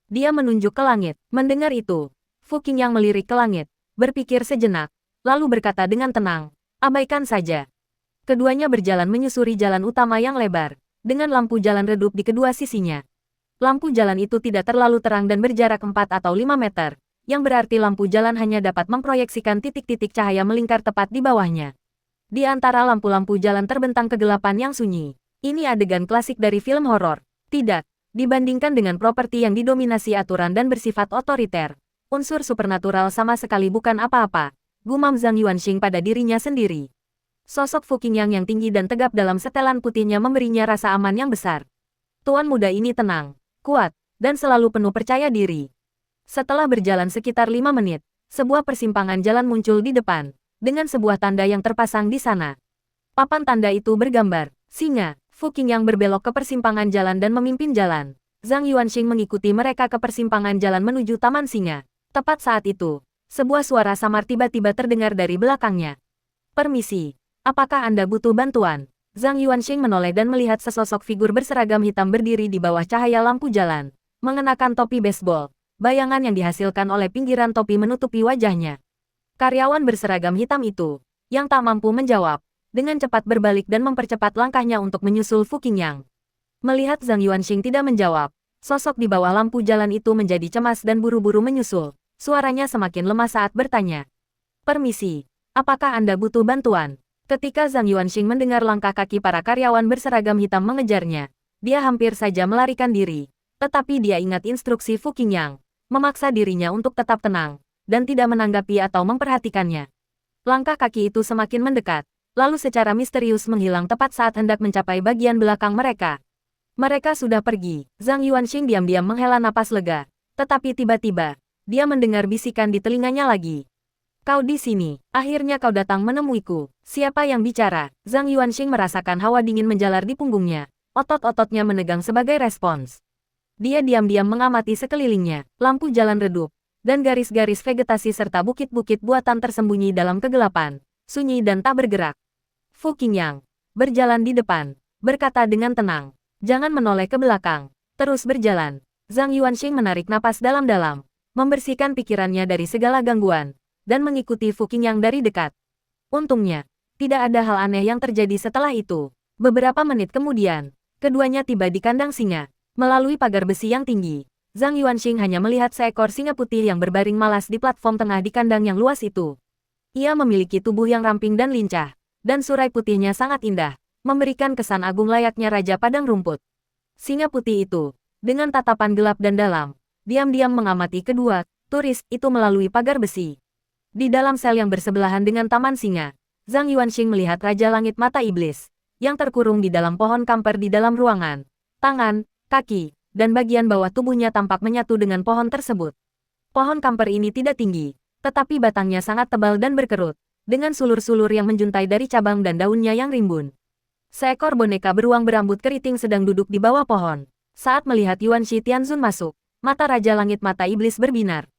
Dia menunjuk ke langit. Mendengar itu, Fu Qingyang melirik ke langit, berpikir sejenak, lalu berkata dengan tenang, abaikan saja. Keduanya berjalan menyusuri jalan utama yang lebar, dengan lampu jalan redup di kedua sisinya. Lampu jalan itu tidak terlalu terang dan berjarak 4 atau 5 meter, yang berarti lampu jalan hanya dapat memproyeksikan titik-titik cahaya melingkar tepat di bawahnya. Di antara lampu-lampu jalan terbentang kegelapan yang sunyi. Ini adegan klasik dari film horor. Tidak. Dibandingkan dengan properti yang didominasi aturan dan bersifat otoriter, unsur supernatural sama sekali bukan apa-apa, gumam Zhang Yuanxing pada dirinya sendiri. Sosok Fu Qingyang yang tinggi dan tegap dalam setelan putihnya memberinya rasa aman yang besar. Tuan muda ini tenang, kuat, dan selalu penuh percaya diri. Setelah berjalan sekitar 5 menit, sebuah persimpangan jalan muncul di depan, dengan sebuah tanda yang terpasang di sana. Papan tanda itu bergambar singa. Fu Qingyang berbelok ke persimpangan jalan dan memimpin jalan. Zhang Yuanxing mengikuti mereka ke persimpangan jalan menuju Taman Singa. Tepat saat itu, sebuah suara samar tiba-tiba terdengar dari belakangnya. Permisi, apakah Anda butuh bantuan? Zhang Yuanxing menoleh dan melihat sesosok figur berseragam hitam berdiri di bawah cahaya lampu jalan, mengenakan topi baseball. Bayangan yang dihasilkan oleh pinggiran topi menutupi wajahnya. Karyawan berseragam hitam itu, yang tak mampu menjawab, dengan cepat berbalik dan mempercepat langkahnya untuk menyusul Fu Qingyang. Melihat Zhang Yuanxing tidak menjawab, sosok di bawah lampu jalan itu menjadi cemas dan buru-buru menyusul. Suaranya semakin lemah saat bertanya. Permisi, apakah Anda butuh bantuan? Ketika Zhang Yuanxing mendengar langkah kaki para karyawan berseragam hitam mengejarnya, dia hampir saja melarikan diri. Tetapi dia ingat instruksi Fu Qingyang, memaksa dirinya untuk tetap tenang, dan tidak menanggapi atau memperhatikannya. Langkah kaki itu semakin mendekat, lalu secara misterius menghilang tepat saat hendak mencapai bagian belakang mereka. Mereka sudah pergi. Zhang Yuanxing diam-diam menghela napas lega. Tetapi tiba-tiba, dia mendengar bisikan di telinganya lagi. Kau di sini, akhirnya kau datang menemuiku. Siapa yang bicara? Zhang Yuanxing merasakan hawa dingin menjalar di punggungnya. Otot-ototnya menegang sebagai respons. Dia diam-diam mengamati sekelilingnya, lampu jalan redup, dan garis-garis vegetasi serta bukit-bukit buatan tersembunyi dalam kegelapan, sunyi dan tak bergerak. Fu Qingyang berjalan di depan, berkata dengan tenang, jangan menoleh ke belakang, terus berjalan. Zhang Yuanxing menarik napas dalam-dalam, membersihkan pikirannya dari segala gangguan, dan mengikuti Fu Qingyang dari dekat. Untungnya, tidak ada hal aneh yang terjadi setelah itu. Beberapa menit kemudian, keduanya tiba di kandang singa. Melalui pagar besi yang tinggi, Zhang Yuanxing hanya melihat seekor singa putih yang berbaring malas di platform tengah di kandang yang luas itu. Ia memiliki tubuh yang ramping dan lincah, dan surai putihnya sangat indah, memberikan kesan agung layaknya raja padang rumput. Singa putih itu, dengan tatapan gelap dan dalam, diam-diam mengamati kedua turis itu melalui pagar besi. Di dalam sel yang bersebelahan dengan taman singa, Zhang Yuanxing melihat Raja Langit Mata Iblis, yang terkurung di dalam pohon kamper di dalam ruangan. Tangan, kaki, dan bagian bawah tubuhnya tampak menyatu dengan pohon tersebut. Pohon kamper ini tidak tinggi, tetapi batangnya sangat tebal dan berkerut, dengan sulur-sulur yang menjuntai dari cabang dan daunnya yang rimbun. Seekor boneka beruang berambut keriting sedang duduk di bawah pohon. Saat melihat Yuanxi Tianzun masuk, mata Raja Langit Mata Iblis berbinar.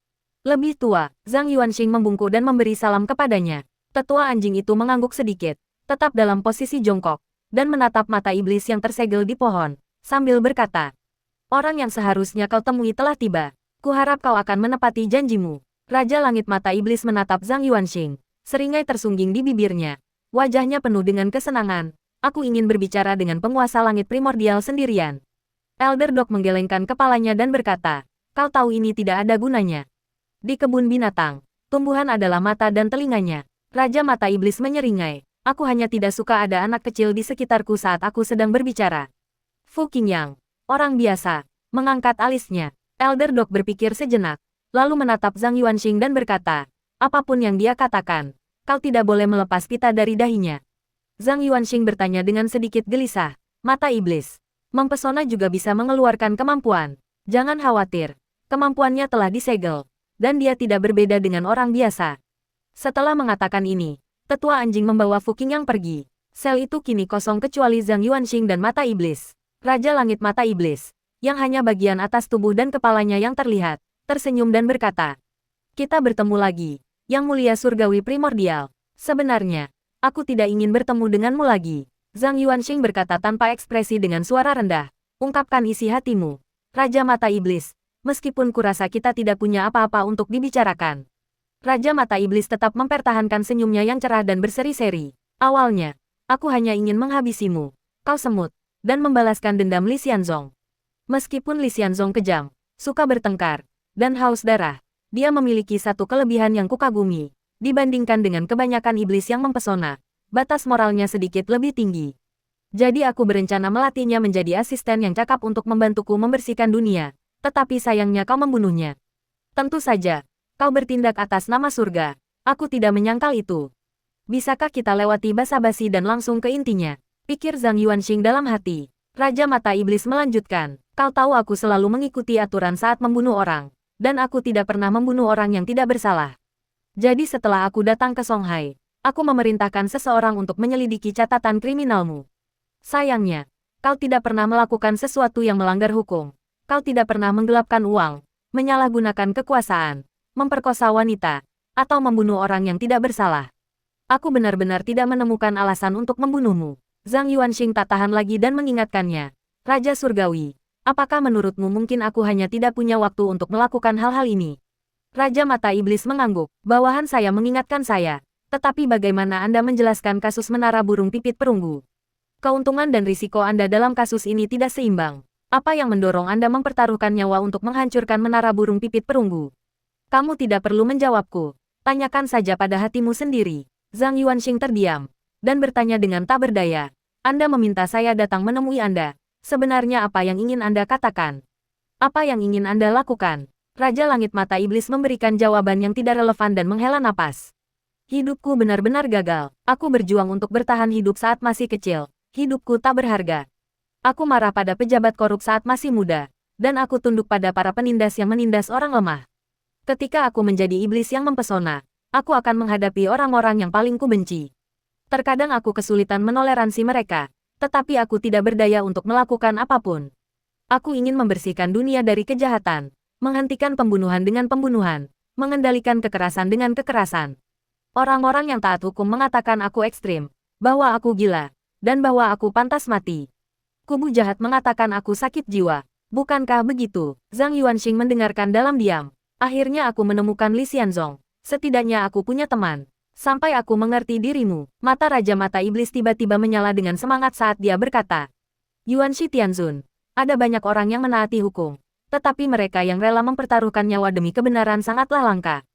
Lebih tua, Zhang Yuanxing membungkuk dan memberi salam kepadanya. Tetua anjing itu mengangguk sedikit, tetap dalam posisi jongkok, dan menatap mata iblis yang tersegel di pohon, sambil berkata, orang yang seharusnya kau temui telah tiba. Kuharap kau akan menepati janjimu. Raja Langit Mata Iblis menatap Zhang Yuanxing, seringai tersungging di bibirnya. Wajahnya penuh dengan kesenangan. Aku ingin berbicara dengan penguasa langit primordial sendirian. Elder Dog menggelengkan kepalanya dan berkata, kau tahu ini tidak ada gunanya. Di kebun binatang, tumbuhan adalah mata dan telinganya. Raja Mata Iblis menyeringai. Aku hanya tidak suka ada anak kecil di sekitarku saat aku sedang berbicara. Fu Qingyang, orang biasa, mengangkat alisnya. Elder Dog berpikir sejenak, lalu menatap Zhang Yuanxing dan berkata, apapun yang dia katakan, kau tidak boleh melepas pita dari dahinya. Zhang Yuanxing bertanya dengan sedikit gelisah, mata iblis. Mempesona juga bisa mengeluarkan kemampuan. Jangan khawatir, kemampuannya telah disegel, dan dia tidak berbeda dengan orang biasa. Setelah mengatakan ini, tetua anjing membawa Fu Qingyang pergi. Sel itu kini kosong kecuali Zhang Yuanxing dan mata iblis. Raja Langit Mata Iblis, yang hanya bagian atas tubuh dan kepalanya yang terlihat, tersenyum dan berkata, "Kita bertemu lagi, Yang Mulia Surgawi Primordial. Sebenarnya, aku tidak ingin bertemu denganmu lagi." Zhang Yuanxing berkata tanpa ekspresi dengan suara rendah, "Ungkapkan isi hatimu, Raja Mata Iblis, meskipun kurasa kita tidak punya apa-apa untuk dibicarakan." Raja Mata Iblis tetap mempertahankan senyumnya yang cerah dan berseri-seri. "Awalnya, aku hanya ingin menghabisimu, kau semut, dan membalaskan dendam Li Xianzong. Meskipun Li Xianzong kejam, suka bertengkar, dan haus darah, dia memiliki satu kelebihan yang kukagumi. Dibandingkan dengan kebanyakan iblis yang mempesona, batas moralnya sedikit lebih tinggi. Jadi aku berencana melatihnya menjadi asisten yang cakap untuk membantuku membersihkan dunia, tetapi sayangnya kau membunuhnya. Tentu saja, kau bertindak atas nama surga. Aku tidak menyangkal itu. Bisakah kita lewati basa-basi dan langsung ke intinya?" pikir Zhang Yuanxing dalam hati. Raja Mata Iblis melanjutkan, "Kau tahu aku selalu mengikuti aturan saat membunuh orang, dan aku tidak pernah membunuh orang yang tidak bersalah. Jadi setelah aku datang ke Songhai, aku memerintahkan seseorang untuk menyelidiki catatan kriminalmu. Sayangnya, kau tidak pernah melakukan sesuatu yang melanggar hukum. Kau tidak pernah menggelapkan uang, menyalahgunakan kekuasaan, memperkosa wanita, atau membunuh orang yang tidak bersalah. Aku benar-benar tidak menemukan alasan untuk membunuhmu." Zhang Yuanxing tak tahan lagi dan mengingatkannya. "Raja Surgawi, apakah menurutmu mungkin aku hanya tidak punya waktu untuk melakukan hal-hal ini?" Raja Mata Iblis mengangguk. "Bawahan saya mengingatkan saya. Tetapi bagaimana Anda menjelaskan kasus menara burung pipit perunggu? Keuntungan dan risiko Anda dalam kasus ini tidak seimbang. Apa yang mendorong Anda mempertaruhkan nyawa untuk menghancurkan menara burung pipit perunggu? Kamu tidak perlu menjawabku. Tanyakan saja pada hatimu sendiri." Zhang Yuanxing terdiam dan bertanya dengan tak berdaya. "Anda meminta saya datang menemui Anda. Sebenarnya apa yang ingin Anda katakan? Apa yang ingin Anda lakukan?" Raja Langit Mata Iblis memberikan jawaban yang tidak relevan dan menghela napas. "Hidupku benar-benar gagal. Aku berjuang untuk bertahan hidup saat masih kecil. Hidupku tak berharga. Aku marah pada pejabat korup saat masih muda. Dan aku tunduk pada para penindas yang menindas orang lemah. Ketika aku menjadi iblis yang mempesona, aku akan menghadapi orang-orang yang paling kubenci. Terkadang aku kesulitan menoleransi mereka, tetapi aku tidak berdaya untuk melakukan apapun. Aku ingin membersihkan dunia dari kejahatan, menghentikan pembunuhan dengan pembunuhan, mengendalikan kekerasan dengan kekerasan. Orang-orang yang taat hukum mengatakan aku ekstrim, bahwa aku gila, dan bahwa aku pantas mati. Kubu jahat mengatakan aku sakit jiwa. Bukankah begitu?" Zhang Yuanxing mendengarkan dalam diam. "Akhirnya aku menemukan Li Xianzong. Setidaknya aku punya teman. Sampai aku mengerti dirimu." Mata Raja Mata Iblis tiba-tiba menyala dengan semangat saat dia berkata, "Yuanxi Tianzun, ada banyak orang yang menaati hukum. Tetapi mereka yang rela mempertaruhkan nyawa demi kebenaran sangatlah langka.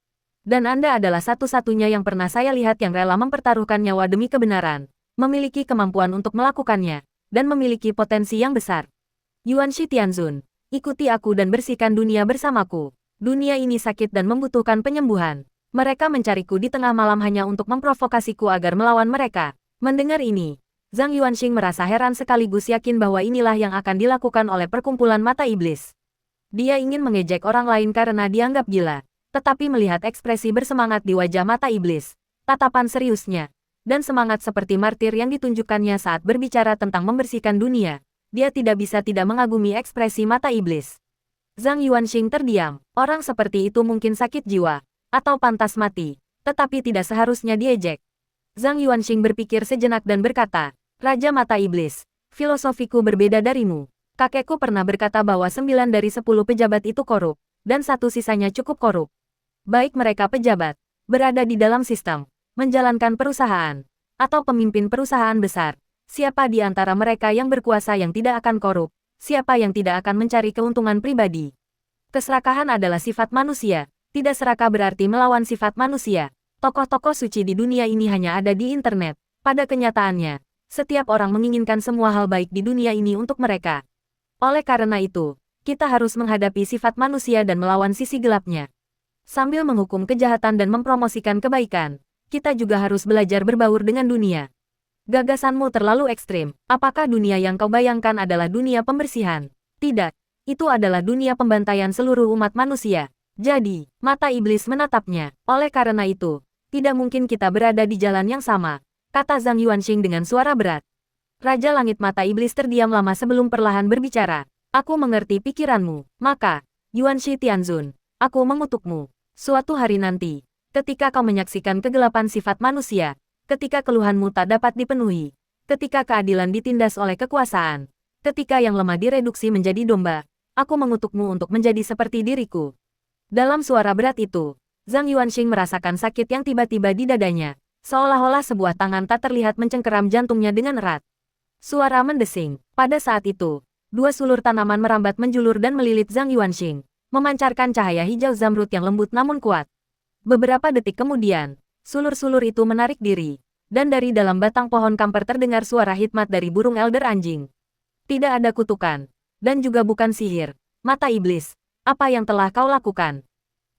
Dan Anda adalah satu-satunya yang pernah saya lihat yang rela mempertaruhkan nyawa demi kebenaran, memiliki kemampuan untuk melakukannya, dan memiliki potensi yang besar. Yuanxi Tianzun, ikuti aku dan bersihkan dunia bersamaku. Dunia ini sakit dan membutuhkan penyembuhan. Mereka mencariku di tengah malam hanya untuk memprovokasiku agar melawan mereka." Mendengar ini, Zhang Yuanxing merasa heran sekaligus yakin bahwa inilah yang akan dilakukan oleh perkumpulan mata iblis. Dia ingin mengejek orang lain karena dianggap gila, tetapi melihat ekspresi bersemangat di wajah mata iblis, tatapan seriusnya, dan semangat seperti martir yang ditunjukkannya saat berbicara tentang membersihkan dunia, dia tidak bisa tidak mengagumi ekspresi mata iblis. Zhang Yuanxing terdiam. Orang seperti itu mungkin sakit jiwa, atau pantas mati, tetapi tidak seharusnya diejek. Zhang Yuanxing berpikir sejenak dan berkata, "Raja Mata Iblis, filosofiku berbeda darimu. Kakekku pernah berkata bahwa 9 dari 10 pejabat itu korup, dan 1 sisanya cukup korup. Baik mereka pejabat, berada di dalam sistem, menjalankan perusahaan, atau pemimpin perusahaan besar. Siapa di antara mereka yang berkuasa yang tidak akan korup? Siapa yang tidak akan mencari keuntungan pribadi? Keserakahan adalah sifat manusia. Tidak serakah berarti melawan sifat manusia. Tokoh-tokoh suci di dunia ini hanya ada di internet. Pada kenyataannya, setiap orang menginginkan semua hal baik di dunia ini untuk mereka. Oleh karena itu, kita harus menghadapi sifat manusia dan melawan sisi gelapnya. Sambil menghukum kejahatan dan mempromosikan kebaikan, kita juga harus belajar berbaur dengan dunia. Gagasanmu terlalu ekstrim. Apakah dunia yang kau bayangkan adalah dunia pembersihan? Tidak. Itu adalah dunia pembantaian seluruh umat manusia. Jadi, mata iblis menatapnya. Oleh karena itu, tidak mungkin kita berada di jalan yang sama, kata Zhang Yuanxing dengan suara berat. Raja Langit Mata Iblis terdiam lama sebelum perlahan berbicara. Aku mengerti pikiranmu. Maka, Yuanxi Tianzun, aku mengutukmu. Suatu hari nanti, ketika kau menyaksikan kegelapan sifat manusia, ketika keluhanmu tak dapat dipenuhi, ketika keadilan ditindas oleh kekuasaan, ketika yang lemah direduksi menjadi domba, aku mengutukmu untuk menjadi seperti diriku. Dalam suara berat itu, Zhang Yuanxing merasakan sakit yang tiba-tiba di dadanya, seolah-olah sebuah tangan tak terlihat mencengkeram jantungnya dengan erat. Suara mendesing. Pada saat itu, dua sulur tanaman merambat menjulur dan melilit Zhang Yuanxing, memancarkan cahaya hijau zamrud yang lembut namun kuat. Beberapa detik kemudian, sulur-sulur itu menarik diri, dan dari dalam batang pohon kamper terdengar suara hikmat dari burung elder anjing. Tidak ada kutukan, dan juga bukan sihir. Mata iblis, apa yang telah kau lakukan?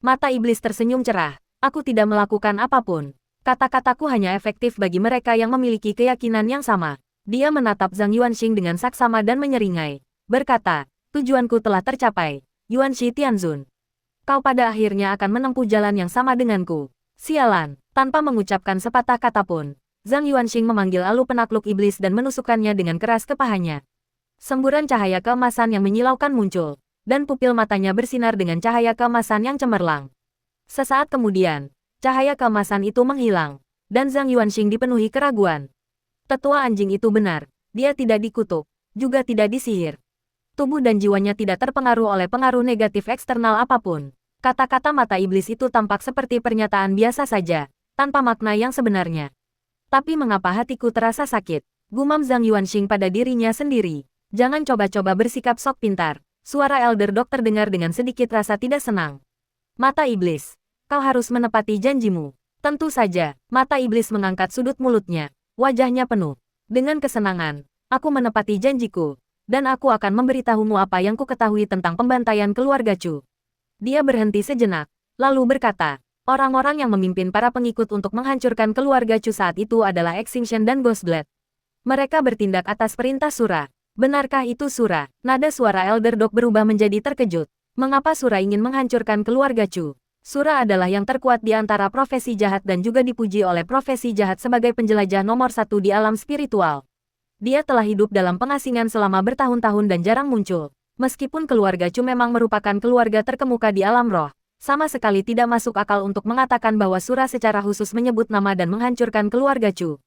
Mata iblis tersenyum cerah. Aku tidak melakukan apapun. Kata-kataku hanya efektif bagi mereka yang memiliki keyakinan yang sama. Dia menatap Zhang Yuanxing dengan saksama dan menyeringai. Berkata, tujuanku telah tercapai. Yuanxi Tianzun. Kau pada akhirnya akan menempuh jalan yang sama denganku. Sialan. Tanpa mengucapkan sepatah kata pun, Zhang Yuanxing memanggil alu penakluk iblis dan menusukkannya dengan keras ke pahanya. Semburan cahaya keemasan yang menyilaukan muncul, dan pupil matanya bersinar dengan cahaya keemasan yang cemerlang. Sesaat kemudian, cahaya keemasan itu menghilang, dan Zhang Yuanxing dipenuhi keraguan. Tetua anjing itu benar, dia tidak dikutuk, juga tidak disihir. Tubuh dan jiwanya tidak terpengaruh oleh pengaruh negatif eksternal apapun. Kata-kata mata iblis itu tampak seperti pernyataan biasa saja, tanpa makna yang sebenarnya. Tapi mengapa hatiku terasa sakit? Gumam Zhang Yuanxing pada dirinya sendiri. Jangan coba-coba bersikap sok pintar. Suara Elder Dog terdengar dengan sedikit rasa tidak senang. Mata iblis, kau harus menepati janjimu. Tentu saja, mata iblis mengangkat sudut mulutnya. Wajahnya penuh dengan kesenangan. Aku menepati janjiku, dan aku akan memberitahumu apa yang ku ketahui tentang pembantaian keluarga Chu. Dia berhenti sejenak, lalu berkata, orang-orang yang memimpin para pengikut untuk menghancurkan keluarga Chu saat itu adalah Extinction dan Ghostblade. Mereka bertindak atas perintah Sura. Benarkah itu Sura? Nada suara Elder Dog berubah menjadi terkejut. Mengapa Sura ingin menghancurkan keluarga Chu? Sura adalah yang terkuat di antara profesi jahat dan juga dipuji oleh profesi jahat sebagai penjelajah nomor satu di alam spiritual. Dia telah hidup dalam pengasingan selama bertahun-tahun dan jarang muncul. Meskipun keluarga Chu memang merupakan keluarga terkemuka di alam roh, sama sekali tidak masuk akal untuk mengatakan bahwa Sura secara khusus menyebut nama dan menghancurkan keluarga Chu.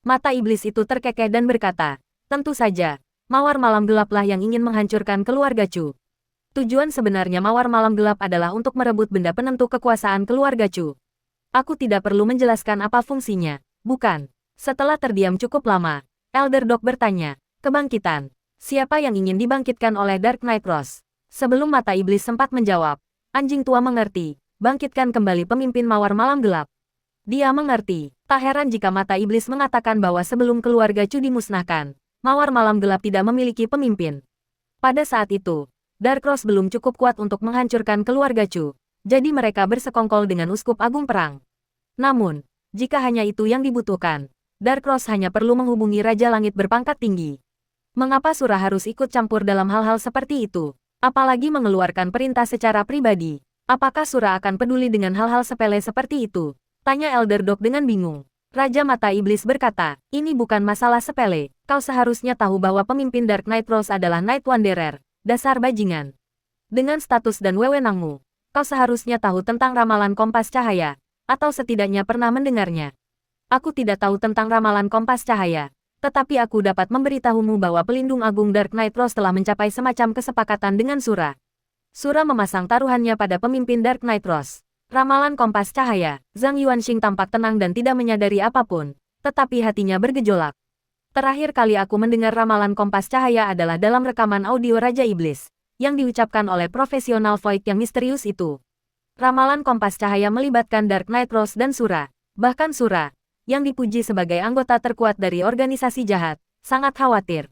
Mata iblis itu terkekeh dan berkata, tentu saja. Mawar Malam Gelaplah yang ingin menghancurkan keluarga Chu. Tujuan sebenarnya Mawar Malam Gelap adalah untuk merebut benda penentu kekuasaan keluarga Chu. Aku tidak perlu menjelaskan apa fungsinya, bukan? Setelah terdiam cukup lama, Elder Dog bertanya, kebangkitan. Siapa yang ingin dibangkitkan oleh Dark Knight Rose? Sebelum mata iblis sempat menjawab, anjing tua mengerti, bangkitkan kembali pemimpin Mawar Malam Gelap. Dia mengerti, tak heran jika mata iblis mengatakan bahwa sebelum keluarga Chu dimusnahkan, Mawar Malam Gelap tidak memiliki pemimpin. Pada saat itu, Dark Rose belum cukup kuat untuk menghancurkan keluarga Chu, jadi mereka bersekongkol dengan Uskup Agung Perang. Namun, jika hanya itu yang dibutuhkan, Dark Rose hanya perlu menghubungi Raja Langit berpangkat tinggi. Mengapa Sura harus ikut campur dalam hal-hal seperti itu? Apalagi mengeluarkan perintah secara pribadi. Apakah Sura akan peduli dengan hal-hal sepele seperti itu? Tanya Elder Dog dengan bingung. Raja Mata Iblis berkata, ini bukan masalah sepele. Kau seharusnya tahu bahwa pemimpin Dark Knight Rose adalah Night Wanderer, dasar bajingan. Dengan status dan wewenangmu, kau seharusnya tahu tentang ramalan kompas cahaya, atau setidaknya pernah mendengarnya. Aku tidak tahu tentang ramalan kompas cahaya, tetapi aku dapat memberitahumu bahwa pelindung agung Dark Knight Rose telah mencapai semacam kesepakatan dengan Sura. Sura memasang taruhannya pada pemimpin Dark Knight Rose. Ramalan kompas cahaya, Zhang Yuanxing tampak tenang dan tidak menyadari apapun, tetapi hatinya bergejolak. Terakhir kali aku mendengar ramalan kompas cahaya adalah dalam rekaman audio Raja Iblis, yang diucapkan oleh profesional Void yang misterius itu. Ramalan kompas cahaya melibatkan Dark Knight Rose dan Sura. Bahkan Sura, yang dipuji sebagai anggota terkuat dari organisasi jahat, sangat khawatir.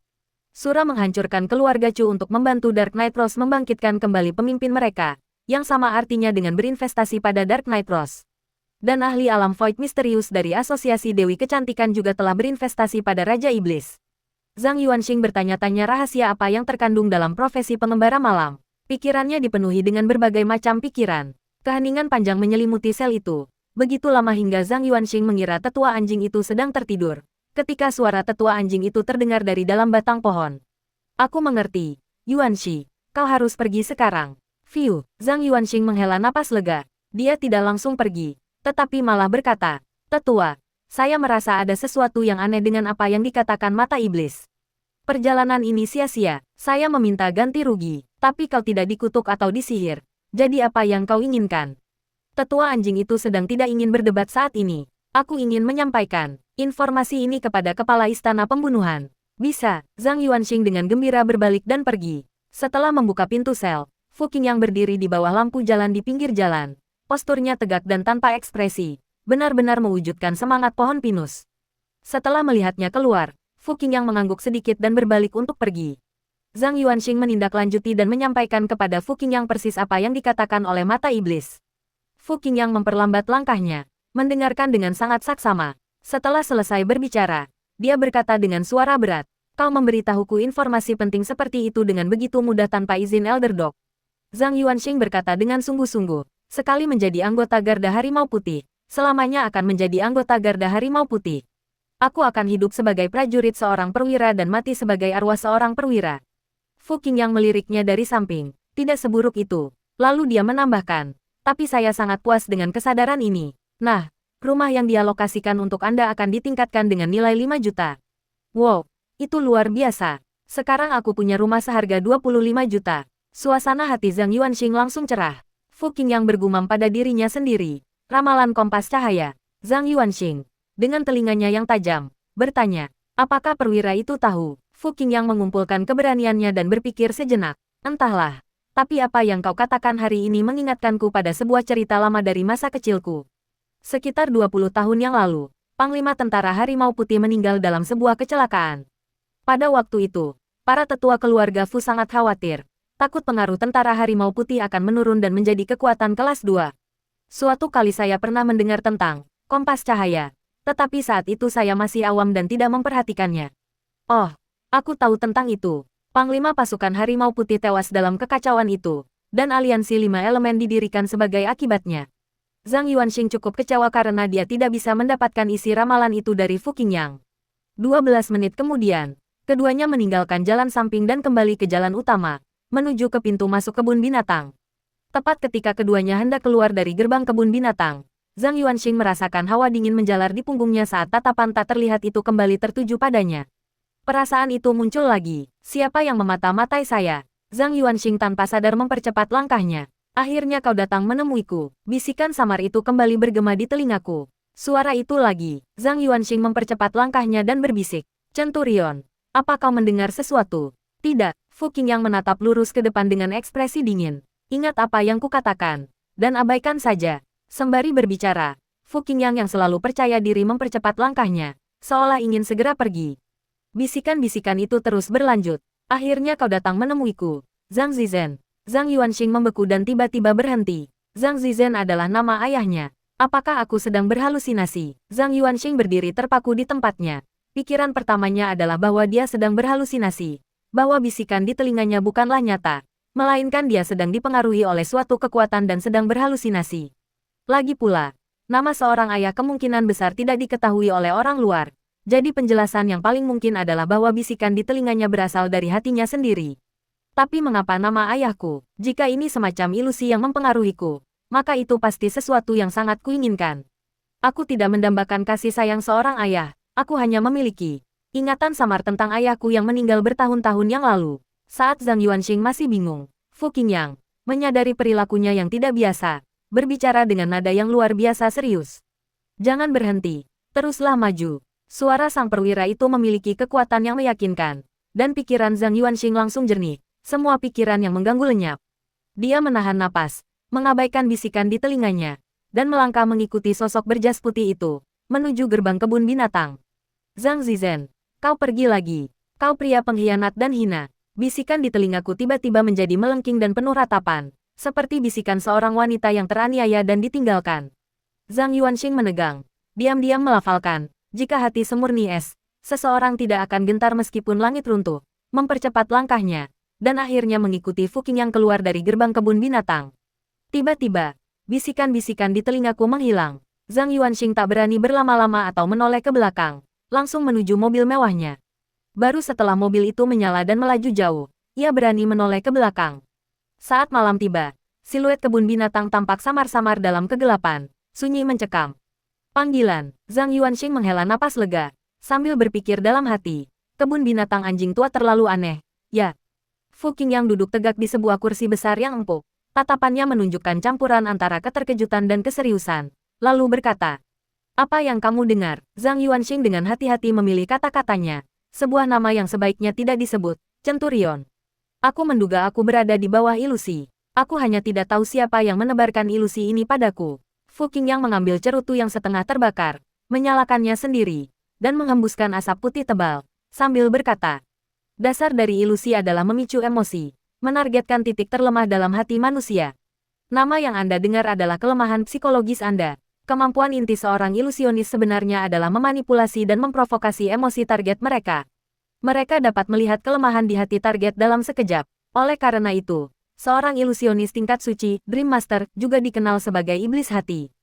Sura menghancurkan keluarga Chu untuk membantu Dark Knight Rose membangkitkan kembali pemimpin mereka, yang sama artinya dengan berinvestasi pada Dark Knight Rose. Dan ahli alam void misterius dari Asosiasi Dewi Kecantikan juga telah berinvestasi pada Raja Iblis. Zhang Yuanxing bertanya-tanya rahasia apa yang terkandung dalam profesi pengembara malam. Pikirannya dipenuhi dengan berbagai macam pikiran. Keheningan panjang menyelimuti sel itu. Begitu lama hingga Zhang Yuanxing mengira tetua anjing itu sedang tertidur. Ketika suara tetua anjing itu terdengar dari dalam batang pohon. Aku mengerti. Yuanxi, kau harus pergi sekarang. Fiu, Zhang Yuanxing menghela napas lega. Dia tidak langsung pergi. Tetapi malah berkata, "Tetua, saya merasa ada sesuatu yang aneh dengan apa yang dikatakan mata iblis. Perjalanan ini sia-sia, saya meminta ganti rugi, tapi kau tidak dikutuk atau disihir. Jadi apa yang kau inginkan?" Tetua anjing itu sedang tidak ingin berdebat saat ini. Aku ingin menyampaikan informasi ini kepada kepala istana pembunuhan. Bisa, Zhang Yuanxing dengan gembira berbalik dan pergi. Setelah membuka pintu sel, Fu Qingyang berdiri di bawah lampu jalan di pinggir jalan. Posturnya tegak dan tanpa ekspresi, benar-benar mewujudkan semangat pohon pinus. Setelah melihatnya keluar, Fu Qingyang mengangguk sedikit dan berbalik untuk pergi. Zhang Yuanxing menindaklanjuti dan menyampaikan kepada Fu Qingyang persis apa yang dikatakan oleh mata iblis. Fu Qingyang memperlambat langkahnya, mendengarkan dengan sangat saksama. Setelah selesai berbicara, dia berkata dengan suara berat, "Kau memberitahuku informasi penting seperti itu dengan begitu mudah tanpa izin Elder Dog." Zhang Yuanxing berkata dengan sungguh-sungguh. Sekali menjadi anggota Garda Harimau Putih, selamanya akan menjadi anggota Garda Harimau Putih. Aku akan hidup sebagai prajurit seorang perwira dan mati sebagai arwah seorang perwira. Fu Qingyang meliriknya dari samping. Tidak seburuk itu. Lalu dia menambahkan, tapi saya sangat puas dengan kesadaran ini. Nah, rumah yang dialokasikan untuk Anda akan ditingkatkan dengan nilai 5 juta. Wow, itu luar biasa. Sekarang aku punya rumah seharga 25 juta. Suasana hati Zhang Yuanxing langsung cerah. Fu Qingyang bergumam pada dirinya sendiri. Ramalan kompas cahaya. Zhang Yuanxing, dengan telinganya yang tajam, bertanya, apakah perwira itu tahu? Fu Qingyang mengumpulkan keberaniannya dan berpikir sejenak. Entahlah, tapi apa yang kau katakan hari ini mengingatkanku pada sebuah cerita lama dari masa kecilku. Sekitar 20 tahun yang lalu, Panglima Tentara Harimau Putih meninggal dalam sebuah kecelakaan. Pada waktu itu, para tetua keluarga Fu sangat khawatir. Takut pengaruh tentara Harimau Putih akan menurun dan menjadi kekuatan kelas 2. Suatu kali saya pernah mendengar tentang kompas cahaya, tetapi saat itu saya masih awam dan tidak memperhatikannya. Oh, aku tahu tentang itu. Panglima pasukan Harimau Putih tewas dalam kekacauan itu, dan aliansi 5 elemen didirikan sebagai akibatnya. Zhang Yuanxing cukup kecewa karena dia tidak bisa mendapatkan isi ramalan itu dari Fu Qingyang. 12 menit kemudian, keduanya meninggalkan jalan samping dan kembali ke jalan utama, menuju ke pintu masuk kebun binatang. Tepat ketika keduanya hendak keluar dari gerbang kebun binatang, Zhang Yuanxing merasakan hawa dingin menjalar di punggungnya saat tatapan tak terlihat itu kembali tertuju padanya. Perasaan itu muncul lagi. Siapa yang memata-matai saya? Zhang Yuanxing tanpa sadar mempercepat langkahnya. Akhirnya kau datang menemuiku. Bisikan samar itu kembali bergema di telingaku. Suara itu lagi. Zhang Yuanxing mempercepat langkahnya dan berbisik. Centurion, apa kau mendengar sesuatu? Tidak. Fu Qingyang menatap lurus ke depan dengan ekspresi dingin. Ingat apa yang kukatakan, dan abaikan saja. Sembari berbicara, Fu Qingyang yang selalu percaya diri mempercepat langkahnya, seolah ingin segera pergi. Bisikan-bisikan itu terus berlanjut. Akhirnya kau datang menemuiku. Zhang Zizen. Zhang Yuanxing membeku dan tiba-tiba berhenti. Zhang Zizen adalah nama ayahnya. Apakah aku sedang berhalusinasi? Zhang Yuanxing berdiri terpaku di tempatnya. Pikiran pertamanya adalah bahwa dia sedang berhalusinasi. Bahwa bisikan di telinganya bukanlah nyata, melainkan dia sedang dipengaruhi oleh suatu kekuatan dan sedang berhalusinasi. Lagi pula, nama seorang ayah kemungkinan besar tidak diketahui oleh orang luar, jadi penjelasan yang paling mungkin adalah bahwa bisikan di telinganya berasal dari hatinya sendiri. Tapi mengapa nama ayahku? Jika ini semacam ilusi yang mempengaruhiku, maka itu pasti sesuatu yang sangat kuinginkan. Aku tidak mendambakan kasih sayang seorang ayah, aku hanya memiliki ingatan samar tentang ayahku yang meninggal bertahun-tahun yang lalu. Saat Zhang Yuanxing masih bingung, Fu Qingyang, menyadari perilakunya yang tidak biasa, berbicara dengan nada yang luar biasa serius. Jangan berhenti, teruslah maju. Suara sang perwira itu memiliki kekuatan yang meyakinkan, dan pikiran Zhang Yuanxing langsung jernih, semua pikiran yang mengganggu lenyap. Dia menahan napas, mengabaikan bisikan di telinganya, dan melangkah mengikuti sosok berjas putih itu, menuju gerbang kebun binatang. Zhang Zizen, kau pergi lagi. Kau pria pengkhianat dan hina. Bisikan di telingaku tiba-tiba menjadi melengking dan penuh ratapan, seperti bisikan seorang wanita yang teraniaya dan ditinggalkan. Zhang Yuanxing menegang. Diam-diam melafalkan, jika hati semurni es, seseorang tidak akan gentar meskipun langit runtuh. Mempercepat langkahnya, dan akhirnya mengikuti Fu Qingyang keluar dari gerbang kebun binatang. Tiba-tiba, bisikan-bisikan di telingaku menghilang. Zhang Yuanxing tak berani berlama-lama atau menoleh ke belakang, langsung menuju mobil mewahnya. Baru setelah mobil itu menyala dan melaju jauh, ia berani menoleh ke belakang. Saat malam tiba, siluet kebun binatang tampak samar-samar dalam kegelapan, sunyi mencekam. Panggilan, Zhang Yuanxing menghela napas lega, sambil berpikir dalam hati, kebun binatang anjing tua terlalu aneh, ya. Fu Qingyang duduk tegak di sebuah kursi besar yang empuk, tatapannya menunjukkan campuran antara keterkejutan dan keseriusan, lalu berkata, "Apa yang kamu dengar?" Zhang Yuanxing dengan hati-hati memilih kata-katanya, sebuah nama yang sebaiknya tidak disebut, Centurion. Aku menduga aku berada di bawah ilusi. Aku hanya tidak tahu siapa yang menebarkan ilusi ini padaku. Fu Qingyang mengambil cerutu yang setengah terbakar, menyalakannya sendiri, dan menghembuskan asap putih tebal, sambil berkata, "Dasar dari ilusi adalah memicu emosi, menargetkan titik terlemah dalam hati manusia. Nama yang Anda dengar adalah kelemahan psikologis Anda. Kemampuan inti seorang ilusionis sebenarnya adalah memanipulasi dan memprovokasi emosi target mereka. Mereka dapat melihat kelemahan di hati target dalam sekejap. Oleh karena itu, seorang ilusionis tingkat suci, Dream Master, juga dikenal sebagai iblis hati."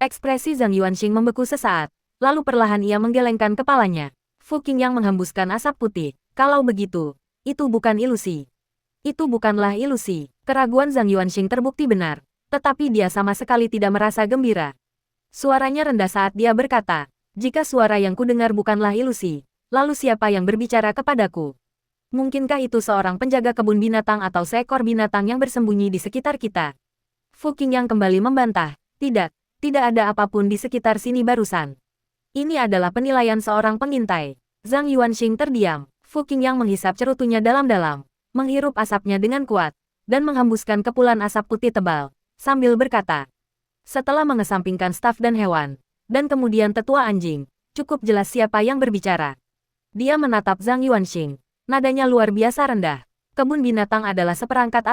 Ekspresi Zhang Yuanxing membeku sesaat, lalu perlahan ia menggelengkan kepalanya. Fu Qingyang menghembuskan asap putih. "Kalau begitu, itu bukan ilusi. Itu bukanlah ilusi." Keraguan Zhang Yuanxing terbukti benar, tetapi dia sama sekali tidak merasa gembira. Suaranya rendah saat dia berkata, "Jika suara yang kudengar bukanlah ilusi, lalu siapa yang berbicara kepadaku? Mungkinkah itu seorang penjaga kebun binatang atau seekor binatang yang bersembunyi di sekitar kita?" Fu Qingyang kembali membantah, tidak ada apapun di sekitar sini barusan. Ini adalah penilaian seorang pengintai." Zhang Yuanxing terdiam. Fu Qingyang menghisap cerutunya dalam-dalam, menghirup asapnya dengan kuat, dan menghembuskan kepulan asap putih tebal, sambil berkata, "Setelah mengesampingkan staf dan hewan, dan kemudian tetua anjing, cukup jelas siapa yang berbicara." Dia menatap Zhang Yuanxing. Nadanya luar biasa rendah. Kebun binatang adalah seperangkat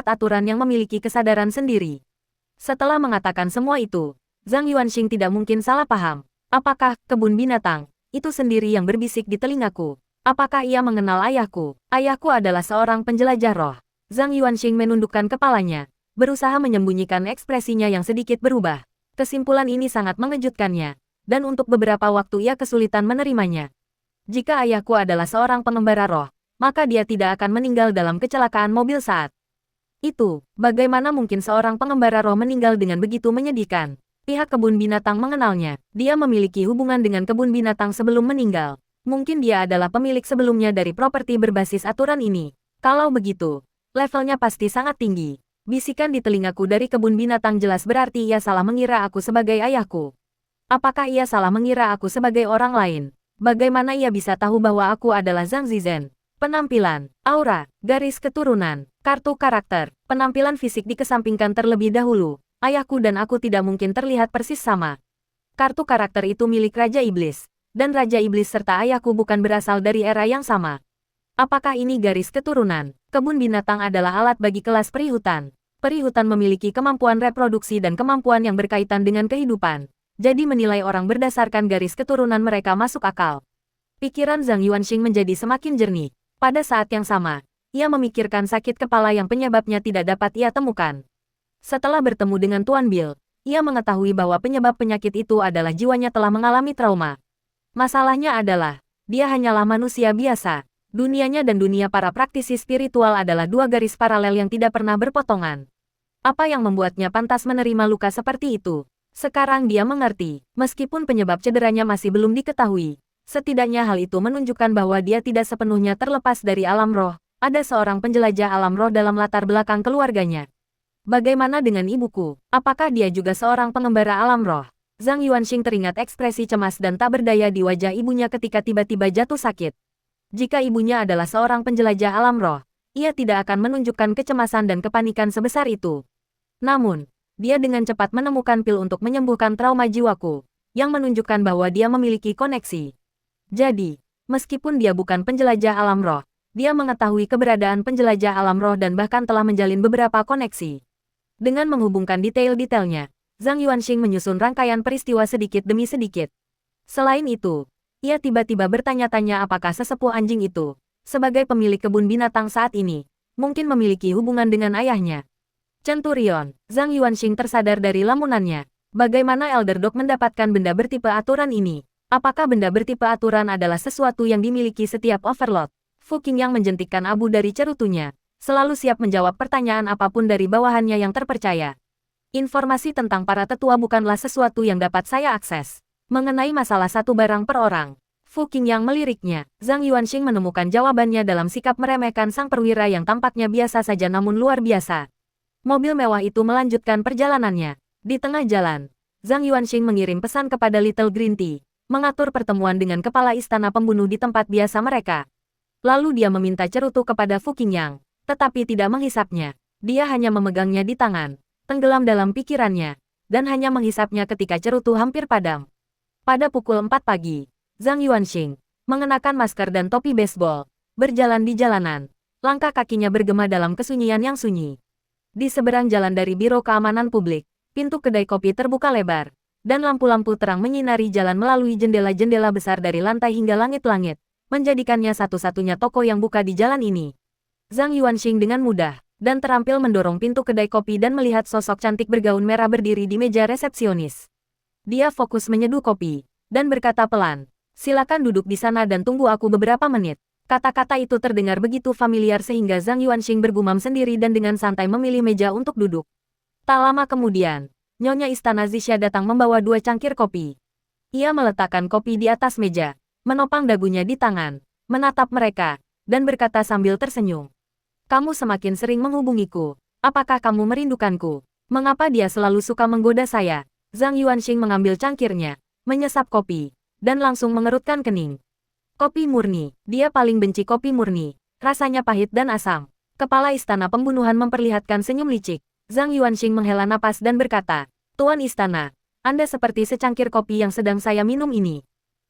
aturan yang memiliki kesadaran sendiri. Setelah mengatakan semua itu, Zhang Yuanxing tidak mungkin salah paham. Apakah kebun binatang itu sendiri yang berbisik di telingaku? Apakah ia mengenal ayahku? Ayahku adalah seorang penjelajah roh. Zhang Yuanxing menundukkan kepalanya, berusaha menyembunyikan ekspresinya yang sedikit berubah. Kesimpulan ini sangat mengejutkannya, dan untuk beberapa waktu ia kesulitan menerimanya. Jika ayahku adalah seorang pengembara roh, maka dia tidak akan meninggal dalam kecelakaan mobil saat itu. Bagaimana mungkin seorang pengembara roh meninggal dengan begitu menyedihkan? Pihak kebun binatang mengenalnya. Dia memiliki hubungan dengan kebun binatang sebelum meninggal. Mungkin dia adalah pemilik sebelumnya dari properti berbasis aturan ini. Kalau begitu, levelnya pasti sangat tinggi. Bisikan di telingaku dari kebun binatang jelas berarti ia salah mengira aku sebagai ayahku. Apakah ia salah mengira aku sebagai orang lain? Bagaimana ia bisa tahu bahwa aku adalah Zhang Zizhen? Penampilan, aura, garis keturunan, kartu karakter, penampilan fisik dikesampingkan terlebih dahulu. Ayahku dan aku tidak mungkin terlihat persis sama. Kartu karakter itu milik Raja Iblis, dan Raja Iblis serta ayahku bukan berasal dari era yang sama. Apakah ini garis keturunan? Kebun binatang adalah alat bagi kelas perihutan. Perihutan memiliki kemampuan reproduksi dan kemampuan yang berkaitan dengan kehidupan. Jadi menilai orang berdasarkan garis keturunan mereka masuk akal. Pikiran Zhang Yuanxing menjadi semakin jernih. Pada saat yang sama, ia memikirkan sakit kepala yang penyebabnya tidak dapat ia temukan. Setelah bertemu dengan Tuan Bill, ia mengetahui bahwa penyebab penyakit itu adalah jiwanya telah mengalami trauma. Masalahnya adalah, dia hanyalah manusia biasa. Dunianya dan dunia para praktisi spiritual adalah dua garis paralel yang tidak pernah berpotongan. Apa yang membuatnya pantas menerima luka seperti itu? Sekarang dia mengerti, meskipun penyebab cederanya masih belum diketahui. Setidaknya hal itu menunjukkan bahwa dia tidak sepenuhnya terlepas dari alam roh. Ada seorang penjelajah alam roh dalam latar belakang keluarganya. Bagaimana dengan ibuku? Apakah dia juga seorang pengembara alam roh? Zhang Yuanxing teringat ekspresi cemas dan tak berdaya di wajah ibunya ketika tiba-tiba jatuh sakit. Jika ibunya adalah seorang penjelajah alam roh, ia tidak akan menunjukkan kecemasan dan kepanikan sebesar itu. Namun, dia dengan cepat menemukan pil untuk menyembuhkan trauma jiwaku, yang menunjukkan bahwa dia memiliki koneksi. Jadi, meskipun dia bukan penjelajah alam roh, dia mengetahui keberadaan penjelajah alam roh dan bahkan telah menjalin beberapa koneksi. Dengan menghubungkan detail-detailnya, Zhang Yuanxing menyusun rangkaian peristiwa sedikit demi sedikit. Selain itu, ia tiba-tiba bertanya-tanya apakah sesepuh anjing itu, sebagai pemilik kebun binatang saat ini, mungkin memiliki hubungan dengan ayahnya. Centurion, Zhang Yuanxing tersadar dari lamunannya. Bagaimana Elder Dog mendapatkan benda bertipe aturan ini? Apakah benda bertipe aturan adalah sesuatu yang dimiliki setiap Overlord? Fu Qingyang menjentikkan abu dari cerutunya, selalu siap menjawab pertanyaan apapun dari bawahannya yang terpercaya. Informasi tentang para tetua bukanlah sesuatu yang dapat saya akses. Mengenai masalah satu barang per orang, Fu Qingyang meliriknya. Zhang Yuanxing menemukan jawabannya dalam sikap meremehkan sang perwira yang tampaknya biasa saja namun luar biasa. Mobil mewah itu melanjutkan perjalanannya. Di tengah jalan, Zhang Yuanxing mengirim pesan kepada Little Green Tea, mengatur pertemuan dengan kepala istana pembunuh di tempat biasa mereka. Lalu dia meminta cerutu kepada Fu Qingyang, tetapi tidak menghisapnya. Dia hanya memegangnya di tangan, tenggelam dalam pikirannya, dan hanya menghisapnya ketika cerutu hampir padam. Pada pukul 4 pagi, Zhang Yuanxing, mengenakan masker dan topi baseball, berjalan di jalanan. Langkah kakinya bergema dalam kesunyian yang sunyi. Di seberang jalan dari Biro Keamanan Publik, pintu kedai kopi terbuka lebar, dan lampu-lampu terang menyinari jalan melalui jendela-jendela besar dari lantai hingga langit-langit, menjadikannya satu-satunya toko yang buka di jalan ini. Zhang Yuanxing dengan mudah dan terampil mendorong pintu kedai kopi dan melihat sosok cantik bergaun merah berdiri di meja resepsionis. Dia fokus menyeduh kopi, dan berkata pelan, "Silakan duduk di sana dan tunggu aku beberapa menit." Kata-kata itu terdengar begitu familiar sehingga Zhang Yuanxing bergumam sendiri dan dengan santai memilih meja untuk duduk. Tak lama kemudian, Nyonya Istana Zixia datang membawa 2 cangkir kopi. Ia meletakkan kopi di atas meja, menopang dagunya di tangan, menatap mereka, dan berkata sambil tersenyum. "Kamu semakin sering menghubungiku. Apakah kamu merindukanku? Mengapa dia selalu suka menggoda saya?" Zhang Yuanxing mengambil cangkirnya, menyesap kopi, dan langsung mengerutkan kening. Kopi murni, dia paling benci kopi murni. Rasanya pahit dan asam. Kepala istana pembunuhan memperlihatkan senyum licik. Zhang Yuanxing menghela napas dan berkata, "Tuan istana, Anda seperti secangkir kopi yang sedang saya minum ini.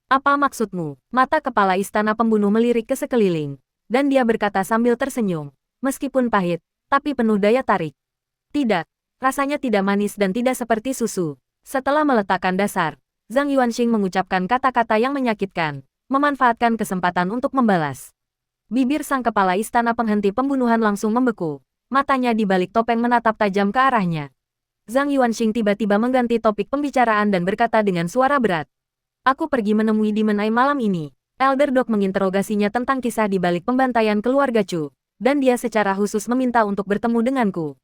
Apa maksudmu?" Mata kepala istana pembunuh melirik ke sekeliling, dan dia berkata sambil tersenyum. Meskipun pahit, tapi penuh daya tarik. Tidak, rasanya tidak manis dan tidak seperti susu. Setelah meletakkan dasar, Zhang Yuanxing mengucapkan kata-kata yang menyakitkan, memanfaatkan kesempatan untuk membalas. Bibir sang kepala istana penghenti pembunuhan langsung membeku. Matanya di balik topeng menatap tajam ke arahnya. Zhang Yuanxing tiba-tiba mengganti topik pembicaraan dan berkata dengan suara berat. "Aku pergi menemui Demon Eye malam ini." Elder Dog menginterogasinya tentang kisah di balik pembantaian keluarga Chu, dan dia secara khusus meminta untuk bertemu denganku.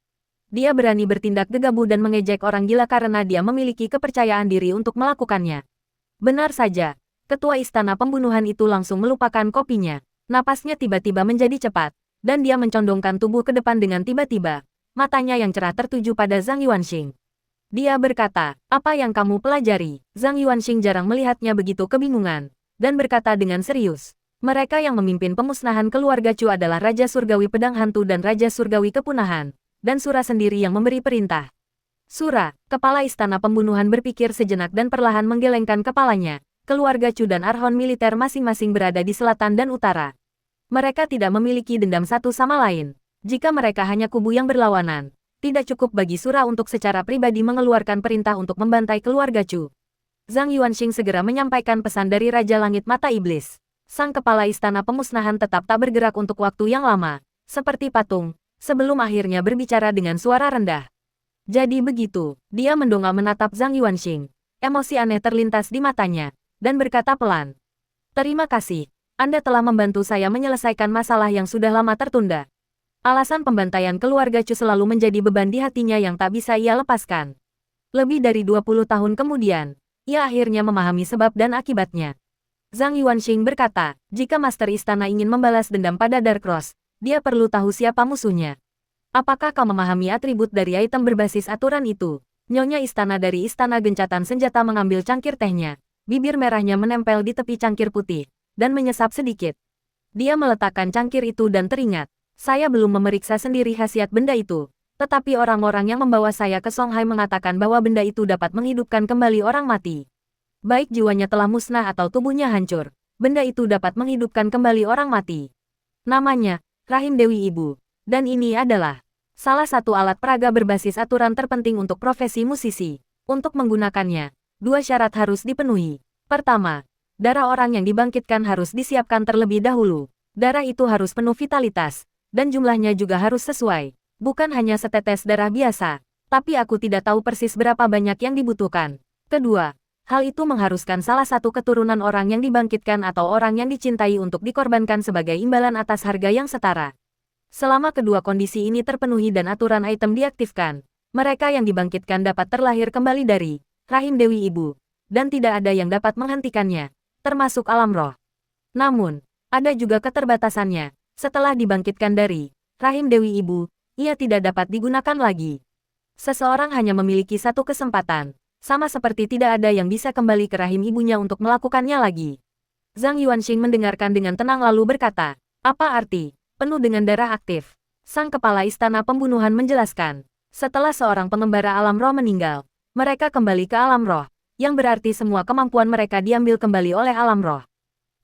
Dia berani bertindak gegabah dan mengejek orang gila karena dia memiliki kepercayaan diri untuk melakukannya. Benar saja, ketua istana pembunuhan itu langsung melupakan kopinya. Napasnya tiba-tiba menjadi cepat, dan dia mencondongkan tubuh ke depan dengan tiba-tiba. Matanya yang cerah tertuju pada Zhang Yuanxing. Dia berkata, "Apa yang kamu pelajari?" Zhang Yuanxing jarang melihatnya begitu kebingungan, dan berkata dengan serius. Mereka yang memimpin pemusnahan keluarga Chu adalah Raja Surgawi Pedang Hantu dan Raja Surgawi Kepunahan, dan Sura sendiri yang memberi perintah. Sura, kepala istana pembunuhan berpikir sejenak dan perlahan menggelengkan kepalanya. Keluarga Chu dan Arhon militer masing-masing berada di selatan dan utara. Mereka tidak memiliki dendam satu sama lain. Jika mereka hanya kubu yang berlawanan, tidak cukup bagi Sura untuk secara pribadi mengeluarkan perintah untuk membantai keluarga Chu. Zhang Yuanxing segera menyampaikan pesan dari Raja Langit Mata Iblis. Sang kepala istana pemusnahan tetap tak bergerak untuk waktu yang lama, seperti patung, sebelum akhirnya berbicara dengan suara rendah. "Jadi begitu," dia mendongak menatap Zhang Yuanxing. Emosi aneh terlintas di matanya, dan berkata pelan. "Terima kasih, Anda telah membantu saya menyelesaikan masalah yang sudah lama tertunda." Alasan pembantaian keluarga Chu selalu menjadi beban di hatinya yang tak bisa ia lepaskan. Lebih dari 20 tahun kemudian, ia akhirnya memahami sebab dan akibatnya. Zhang Yuanxing berkata, "Jika Master Istana ingin membalas dendam pada Dark Cross, dia perlu tahu siapa musuhnya. Apakah kau memahami atribut dari item berbasis aturan itu?" Nyonya Istana dari Istana Gencatan Senjata mengambil cangkir tehnya. Bibir merahnya menempel di tepi cangkir putih, dan menyesap sedikit. Dia meletakkan cangkir itu dan teringat, "Saya belum memeriksa sendiri khasiat benda itu, tetapi orang-orang yang membawa saya ke Songhai mengatakan bahwa benda itu dapat menghidupkan kembali orang mati. Baik jiwanya telah musnah atau tubuhnya hancur, benda itu dapat menghidupkan kembali orang mati. Namanya, Rahim Dewi Ibu, dan ini adalah salah satu alat peraga berbasis aturan terpenting untuk profesi musisi." Untuk menggunakannya, dua syarat harus dipenuhi. Pertama, darah orang yang dibangkitkan harus disiapkan terlebih dahulu. Darah itu harus penuh vitalitas, dan jumlahnya juga harus sesuai. Bukan hanya setetes darah biasa, tapi aku tidak tahu persis berapa banyak yang dibutuhkan. Kedua, hal itu mengharuskan salah satu keturunan orang yang dibangkitkan atau orang yang dicintai untuk dikorbankan sebagai imbalan atas harga yang setara. Selama kedua kondisi ini terpenuhi dan aturan item diaktifkan, mereka yang dibangkitkan dapat terlahir kembali dari rahim Dewi Ibu, dan tidak ada yang dapat menghentikannya, termasuk alam roh. Namun, ada juga keterbatasannya. Setelah dibangkitkan dari rahim Dewi Ibu, ia tidak dapat digunakan lagi. Seseorang hanya memiliki satu kesempatan, sama seperti tidak ada yang bisa kembali ke rahim ibunya untuk melakukannya lagi. Zhang Yuanxing mendengarkan dengan tenang lalu berkata, apa arti penuh dengan darah aktif? Sang kepala istana pembunuhan menjelaskan, setelah seorang pengembara alam roh meninggal, mereka kembali ke alam roh, yang berarti semua kemampuan mereka diambil kembali oleh alam roh.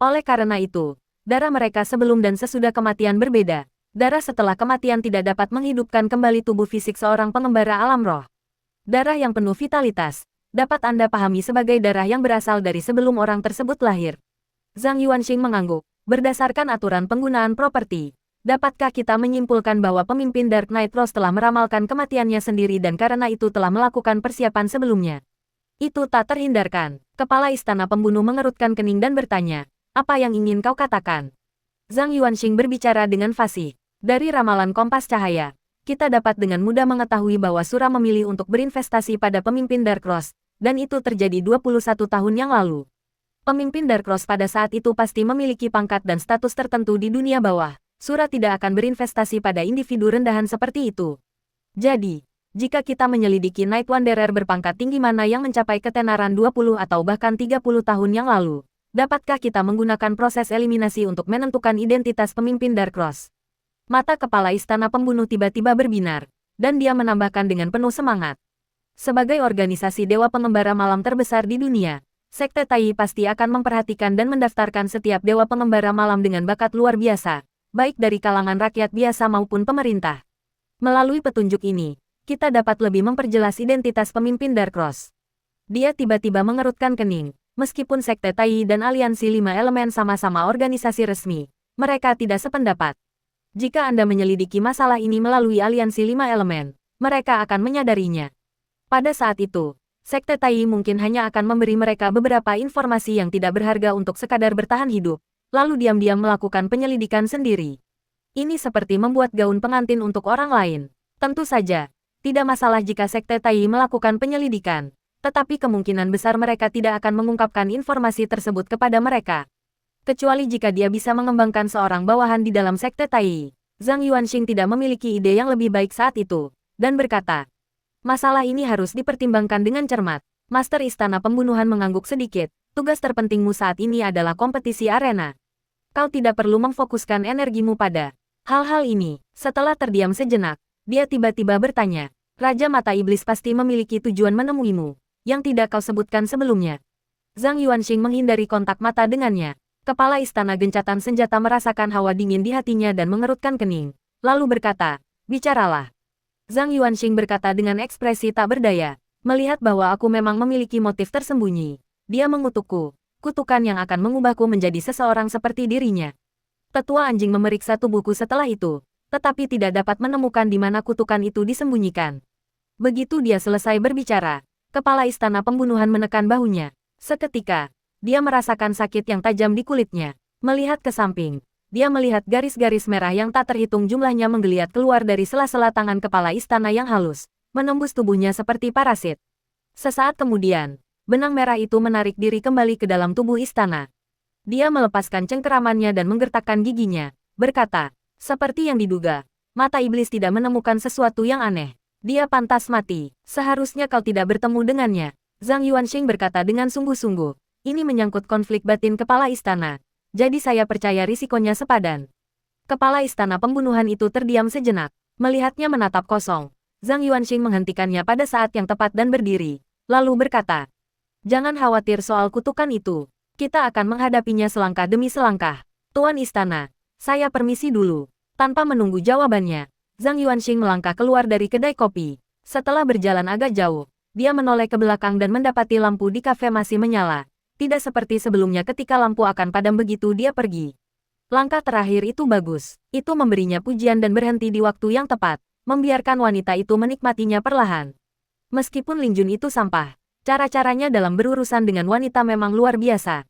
Oleh karena itu, darah mereka sebelum dan sesudah kematian berbeda. Darah setelah kematian tidak dapat menghidupkan kembali tubuh fisik seorang pengembara alam roh. Darah yang penuh vitalitas, dapat Anda pahami sebagai darah yang berasal dari sebelum orang tersebut lahir. Zhang Yuanxing mengangguk. Berdasarkan aturan penggunaan properti, dapatkah kita menyimpulkan bahwa pemimpin Dark Knight Rose telah meramalkan kematiannya sendiri dan karena itu telah melakukan persiapan sebelumnya? Itu tak terhindarkan. Kepala istana pembunuh mengerutkan kening dan bertanya, apa yang ingin kau katakan? Zhang Yuanxing berbicara dengan fasih. Dari ramalan kompas cahaya, kita dapat dengan mudah mengetahui bahwa Sura memilih untuk berinvestasi pada pemimpin Dark Rose, dan itu terjadi 21 tahun yang lalu. Pemimpin Dark Rose pada saat itu pasti memiliki pangkat dan status tertentu di dunia bawah. Sura tidak akan berinvestasi pada individu rendahan seperti itu. Jadi, jika kita menyelidiki Night Wanderer berpangkat tinggi mana yang mencapai ketenaran 20 atau bahkan 30 tahun yang lalu, dapatkah kita menggunakan proses eliminasi untuk menentukan identitas pemimpin Dark Rose? Mata kepala istana pembunuh tiba-tiba berbinar, dan dia menambahkan dengan penuh semangat. Sebagai organisasi dewa pengembara malam terbesar di dunia, Sekte Tai pasti akan memperhatikan dan mendaftarkan setiap dewa pengembara malam dengan bakat luar biasa, baik dari kalangan rakyat biasa maupun pemerintah. Melalui petunjuk ini, kita dapat lebih memperjelas identitas pemimpin Dark Rose. Dia tiba-tiba mengerutkan kening. Meskipun Sekte Tai dan Aliansi Lima Elemen sama-sama organisasi resmi, mereka tidak sependapat. Jika Anda menyelidiki masalah ini melalui Aliansi Lima Elemen, mereka akan menyadarinya. Pada saat itu, Sekte Tai mungkin hanya akan memberi mereka beberapa informasi yang tidak berharga untuk sekadar bertahan hidup, lalu diam-diam melakukan penyelidikan sendiri. Ini seperti membuat gaun pengantin untuk orang lain. Tentu saja, tidak masalah jika Sekte Tai melakukan penyelidikan. Tetapi kemungkinan besar mereka tidak akan mengungkapkan informasi tersebut kepada mereka. Kecuali jika dia bisa mengembangkan seorang bawahan di dalam Sekte Tai. Zhang Yuanxing tidak memiliki ide yang lebih baik saat itu, dan berkata, masalah ini harus dipertimbangkan dengan cermat. Master Istana Pembunuhan mengangguk sedikit, tugas terpentingmu saat ini adalah kompetisi arena. Kau tidak perlu memfokuskan energimu pada hal-hal ini. Setelah terdiam sejenak, dia tiba-tiba bertanya, Raja Mata Iblis pasti memiliki tujuan menemuimu yang tidak kau sebutkan sebelumnya. Zhang Yuanxing menghindari kontak mata dengannya. Kepala istana gencatan senjata merasakan hawa dingin di hatinya dan mengerutkan kening. Lalu berkata, bicaralah. Zhang Yuanxing berkata dengan ekspresi tak berdaya. Melihat bahwa aku memang memiliki motif tersembunyi. Dia mengutukku. Kutukan yang akan mengubahku menjadi seseorang seperti dirinya. Tetua anjing memeriksa tubuhku setelah itu. Tetapi tidak dapat menemukan di mana kutukan itu disembunyikan. Begitu dia selesai berbicara, kepala istana pembunuhan menekan bahunya. Seketika, dia merasakan sakit yang tajam di kulitnya. Melihat ke samping, dia melihat garis-garis merah yang tak terhitung jumlahnya menggeliat keluar dari sela-sela tangan kepala istana yang halus, menembus tubuhnya seperti parasit. Sesaat kemudian, benang merah itu menarik diri kembali ke dalam tubuh istana. Dia melepaskan cengkeramannya dan menggertakkan giginya, berkata, seperti yang diduga, mata iblis tidak menemukan sesuatu yang aneh. Dia pantas mati. Seharusnya kau tidak bertemu dengannya. Zhang Yuanxing berkata dengan sungguh-sungguh. Ini menyangkut konflik batin kepala istana. Jadi saya percaya risikonya sepadan. Kepala istana pembunuhan itu terdiam sejenak. Melihatnya menatap kosong. Zhang Yuanxing menghentikannya pada saat yang tepat dan berdiri. Lalu berkata, jangan khawatir soal kutukan itu. Kita akan menghadapinya selangkah demi selangkah. Tuan istana, saya permisi dulu. Tanpa menunggu jawabannya, Zhang Yuanxing melangkah keluar dari kedai kopi. Setelah berjalan agak jauh, Dia menoleh ke belakang dan mendapati lampu di kafe masih menyala. Tidak seperti sebelumnya ketika lampu akan padam begitu dia pergi. Langkah terakhir itu bagus. Itu memberinya pujian dan berhenti di waktu yang tepat, membiarkan wanita itu menikmatinya perlahan. Meskipun Lin Jun itu sampah, cara-caranya dalam berurusan dengan wanita memang luar biasa.